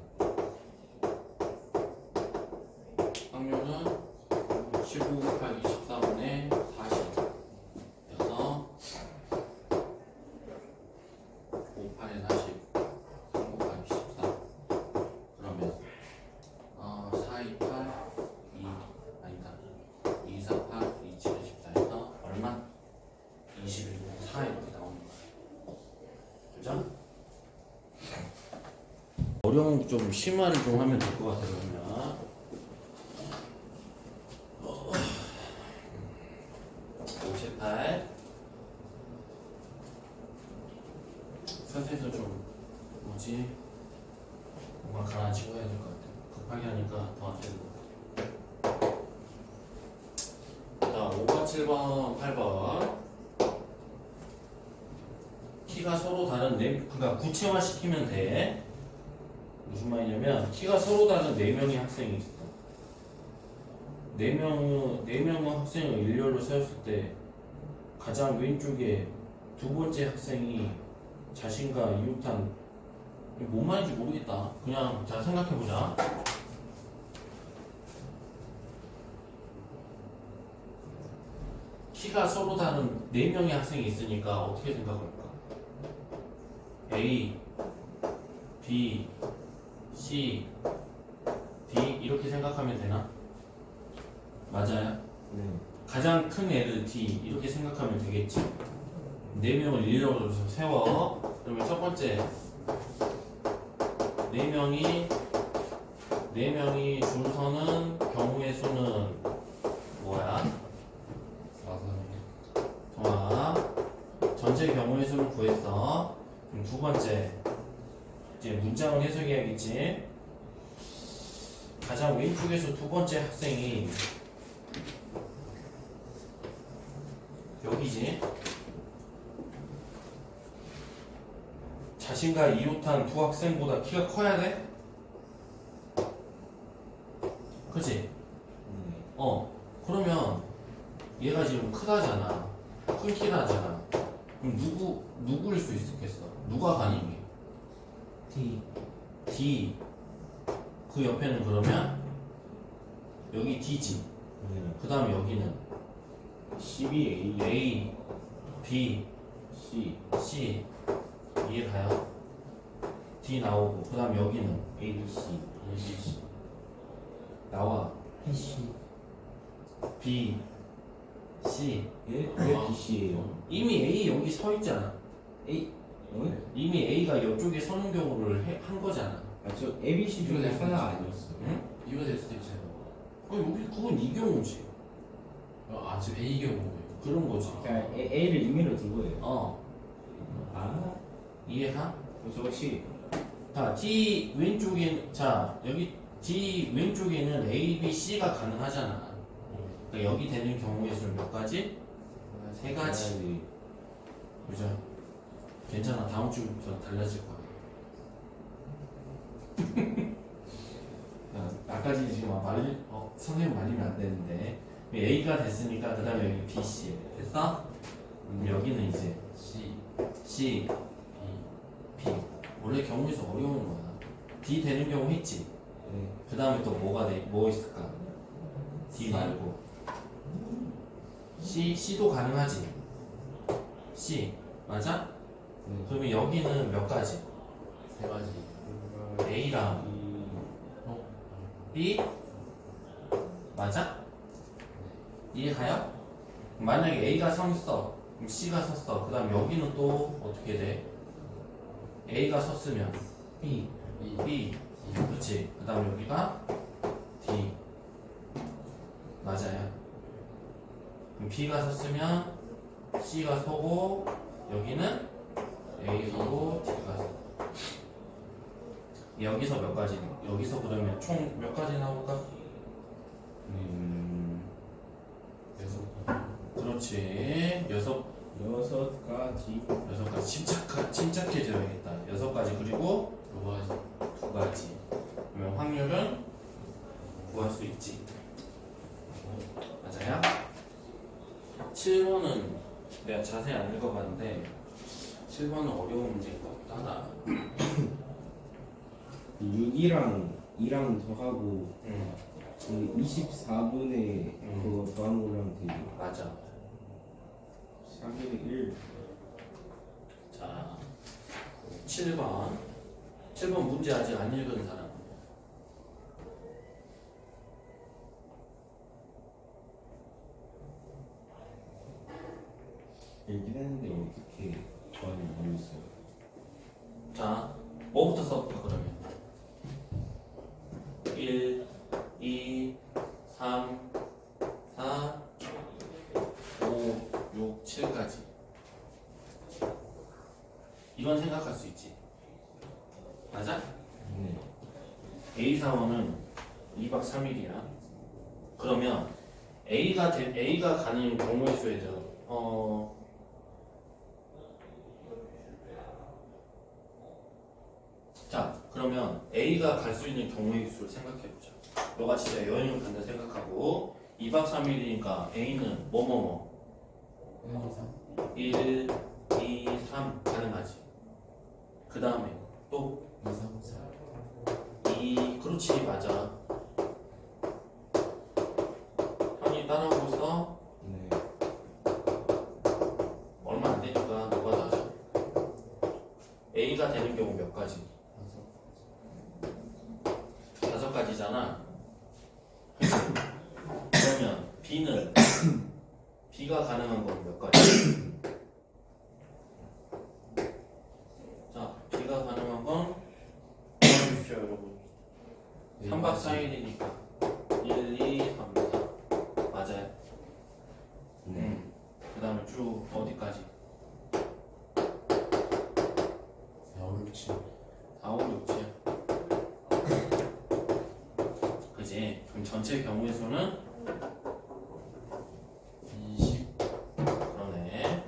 15 곱하기 14분의 40 그래서 5, 8에 40 3 곱하기 14 그러면 4, 2, 8 2 아니다 2, 4, 8 2, 7, 14에서 얼마? 21, 4 이렇게 나오는 거야. 그죠? 어려운 좀 심화를 좀 하면 될 것 같아요. 그러면 58 서세에서 좀 뭐지? 뭔가 가라앉히고 해야 될 것 같아. 급하게 하니까 더 안 되는 것 같아. 자, 5번, 7번, 8번 키가 서로 다른 그러니까 구체화 시키면 돼. 무슨 말이냐면 키가 서로 다른 4명의 학생이 있어. 4명의 학생을 일렬로 세웠을 때 가장 왼쪽에 두 번째 학생이 자신과 이웃한 뭔 말인지 모르겠다. 그냥 자 생각해보자. 키가 서로 다른 4명의 학생이 있으니까 어떻게 생각할까? A, B, C, D 이렇게 생각하면 되나? 맞아요? 네. 가장 큰 애를 D 이렇게 생각하면 되겠지. 4명을 일렬로 세워. 그러면 첫 번째 4명이 줄 서는 경우의 수는 뭐야? 4, 3 좋아. 전체 경우의 수를 구했어. 그럼 두 번째 이제 문장을 해석해야겠지. 가장 왼쪽에서 두 번째 학생이 여기지. 자신과 이웃한 두 학생보다 키가 커야 돼? 그치? 그러면 얘가 지금 크다잖아. 큰 키가 누구일 수 있었겠어? 누가 가능해? D D. 그 옆에는 그러면 여기 D지. 네. 그 다음에 여기는 12A A, B, C C. 이해 가요? D 나오고 그 다음 여기는 ABC A, B, C. 나와. PC B, C. 예? 왜 BC예요? 이미 A 여기 서 있잖아. A 어? 이미 A가 이쪽에 서는 경우를 한 거잖아. 아저 ABC 중에 이거 하나 아니었어. 응? 이거 될 수도 있잖아. 여기 그건 이 경우지. 아 지금 A 경우예요. 그런 거지. 그냥 A를 임의로 둔 거예요. 아, 이해가? 저거 C 자, D 왼쪽엔 자 여기 D 왼쪽에는 A, B, C가 가능하잖아. 그러니까 여기 되는 경우의 수는 몇 가지? 세 가지. 그죠? 괜찮아. 다음 주부터 달라질 거야. 나까지 지금 선생님 말리면 안 되는데 A가 됐으니까 그 다음에 여기 B, C 됐어? 여기는 이제 C, C, B. 원래 경우에서 어려운 거야. D 되는 경우 했지. 네. 그 다음에 또 뭐 있을까? D C. 말고 C도 가능하지. C 맞아? 네. 그러면 여기는 몇 가지? 세 가지. A랑 B 맞아? 이해가요? 만약에 A가 서 있어 그럼 C가 섰어 그 다음 여기는 또 어떻게 돼? A가 섰으면 B B 그렇지 그 다음 여기가 D 맞아요 그럼 B가 섰으면 C가 서고 여기는 A 서고 D가 서 여기서 몇 가지? 여기서 그러면 총 몇 가지 나올까? 그렇지 여섯 가지 여섯 가지 침착해져야겠다 여섯 가지 그리고 두 가지. 두 가지 그러면 확률은 구할 수 있지 맞아요? 7번은 내가 자세히 안 읽어봤는데 7번은 어려운 문제인 것 같다 하나 6이랑 2랑 더하고 그 24분의 그거 더한 거랑 되게 맞아 3분의 1 자 7번 문제 아직 안 읽은 사람 읽긴 했는데 어떻게 더하는지 모르겠어요. 자 뭐부터 써볼까 그러면 1, 2, 3, 4, 5, 6, 7까지 이건 생각할 수 있지 맞아? 네. A 사원은 2박 3일이야 그러면 A가 가는 경우의 수에 대해 자 그러면 A가 갈 수 있는 경우의 수를 생각해보자 너가 진짜 여행을 간다 생각하고 2박 3일이니까 A는 뭐뭐뭐 1, 2, 3 가능하지 그 다음에 또 2, 3, 4. 2 그렇지 맞아 형이 따라오고 있어 네. 얼마 안 되니까 너가 다 하자 A가 되는 경우 몇 가지? 5가지잖아 그러면 B는 B가 가능한 건 몇 가지? 자 B가 가능한 건 보십시오 여러분 3박 4일이니까 1, 2, 3, 4 맞아요? 네. 그 다음에 쭉 어디까지? 4, 5, 6, 7. 4, 5, 6, 7 그지? 그럼 전체 경우의 수는 20. 그러네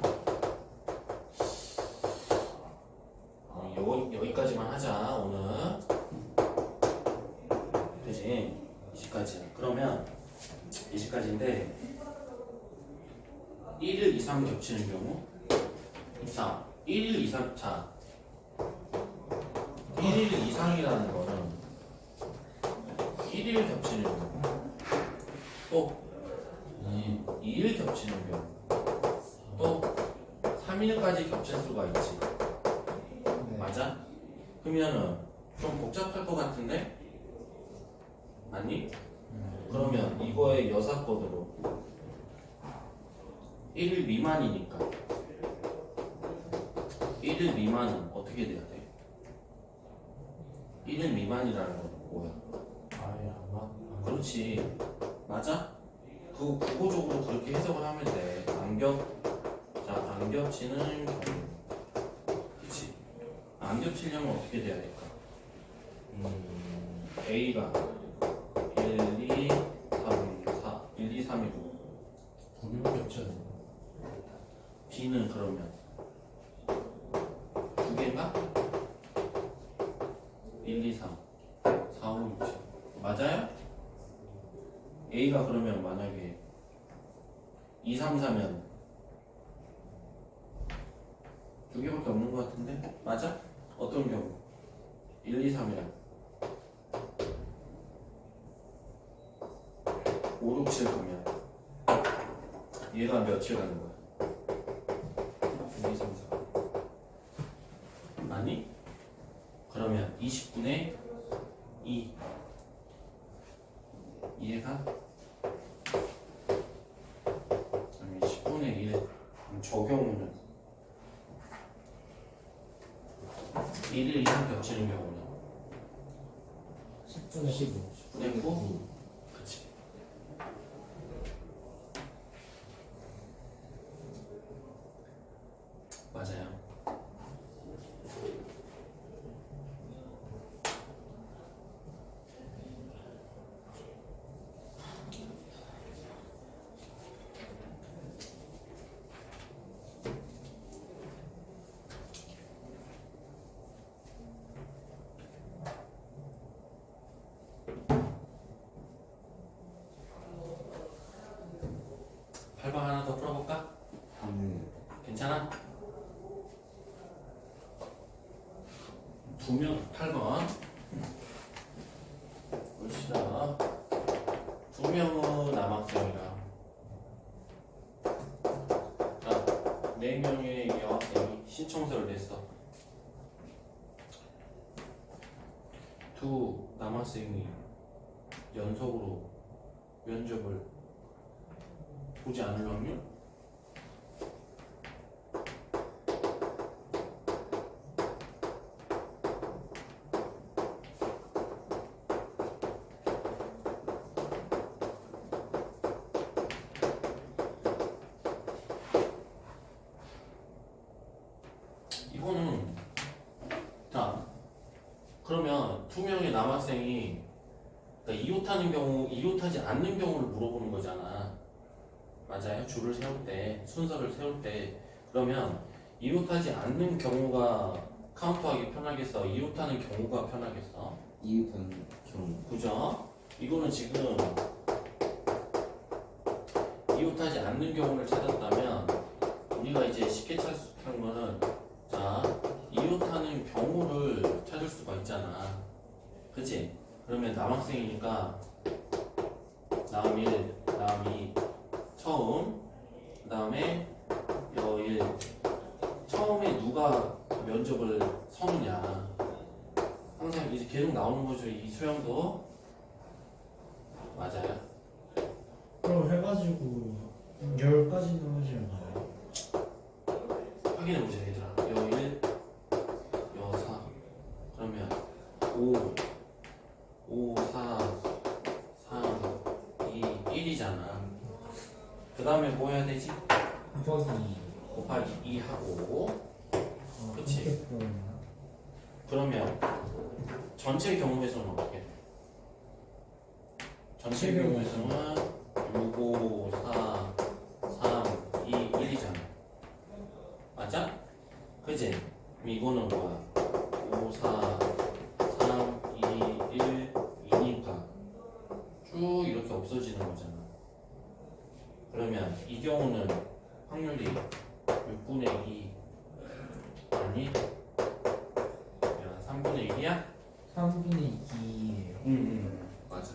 여기까지만 하자 오늘 그지? 20까지 그러면 20까지인데 1을 2, 3 겹치는 경우 4 1일 이상, 자, 1일 이상이라는 거는 1일 겹치는 경우, 또 2일 겹치는 경우, 또 3일까지 겹칠 수가 있지. 네. 맞아? 그러면은 좀 복잡할 것 같은데? 아니? 그러면 이거의 여사건으로 1일 미만이니까 1일 미만은 어떻게 돼야 돼? 1일 미만이라는 건 뭐야? 아예 안 맞. 그렇지. 맞아? 그 국어적으로 그렇게 해석을 하면 돼. 안 겹치는 경우. 그치? 안 겹치려면 어떻게 돼야 될까? A가 1, 2, 3, 4, 1, 2, 3이고 두 개밖에 없지 않나? B는 그러면 두 개인가? 1, 2, 3, 4, 5, 6, 7 맞아요? A가 그러면 만약에 2, 3, 4면 두 개밖에 없는 것 같은데? 맞아? 어떤 경우? 1, 2, 3이랑 5, 6, 7 보면 얘가 며칠 가는 거야? 1, 2, 3, 4 아니? 그러면 20분의 2 얘가 아니 10분의 1 저 경우는 1일 이상 겹치는 경우는 10분의 15. 10분의 9 그치 맞아요. 팔번 하나 더 풀어볼까? 네. 괜찮아? 두 명, 8번. 봅시다. 두 명의 남학생이랑, 자, 4명의 여학생이 신청서를 냈어. 두 남학생이 연속으로 면접을 보지 않을 확률? 이거는 자 그러면 두 명의 남학생이 그러니까 이웃하는 경우, 이웃하지 않는 경우를 물어보는 거잖아. 맞아요. 줄을 세울 때, 순서를 세울 때 그러면 이웃하지 않는 경우가 카운트하기 편하겠어? 이웃하는 경우가 편하겠어? 이웃하는 경우. 그죠? 이거는 지금 이웃하지 않는 경우를 찾았다면 우리가 이제 쉽게 찾는 거는 자 이웃하는 경우를 찾을 수가 있잖아. 그치? 그러면 남학생이니까 다음 1, 다음 2 처음 그 다음에 여일 처음에 누가 면접을 서느냐 항상 이제 계속 나오는 거죠. 이 수영도 맞아요. 그럼 해가지고 10까지 나오지 않나요? 확인해 보자 얘들아. 여일 여사 그러면 5 4 3 2 1이잖아. 그 다음에 뭐 해야 되지? 곱하기 곱하기 2 하고 그치. 그렇게 풀어야 그러면 전체 경우에서는 어떻게 돼? 전체 칠 경우에서는 6, 5, 4, 3, 2, 1이잖아. 맞아? 그치? 그럼 이거는 뭐야? 5, 4, 3, 2, 1, 2니까 쭉 이렇게 없어지는 거잖아. 그러면 이 경우는 확률이 6분의 2 많이? 야 3분의 1이야? 3분의 2예요. 응. 맞아.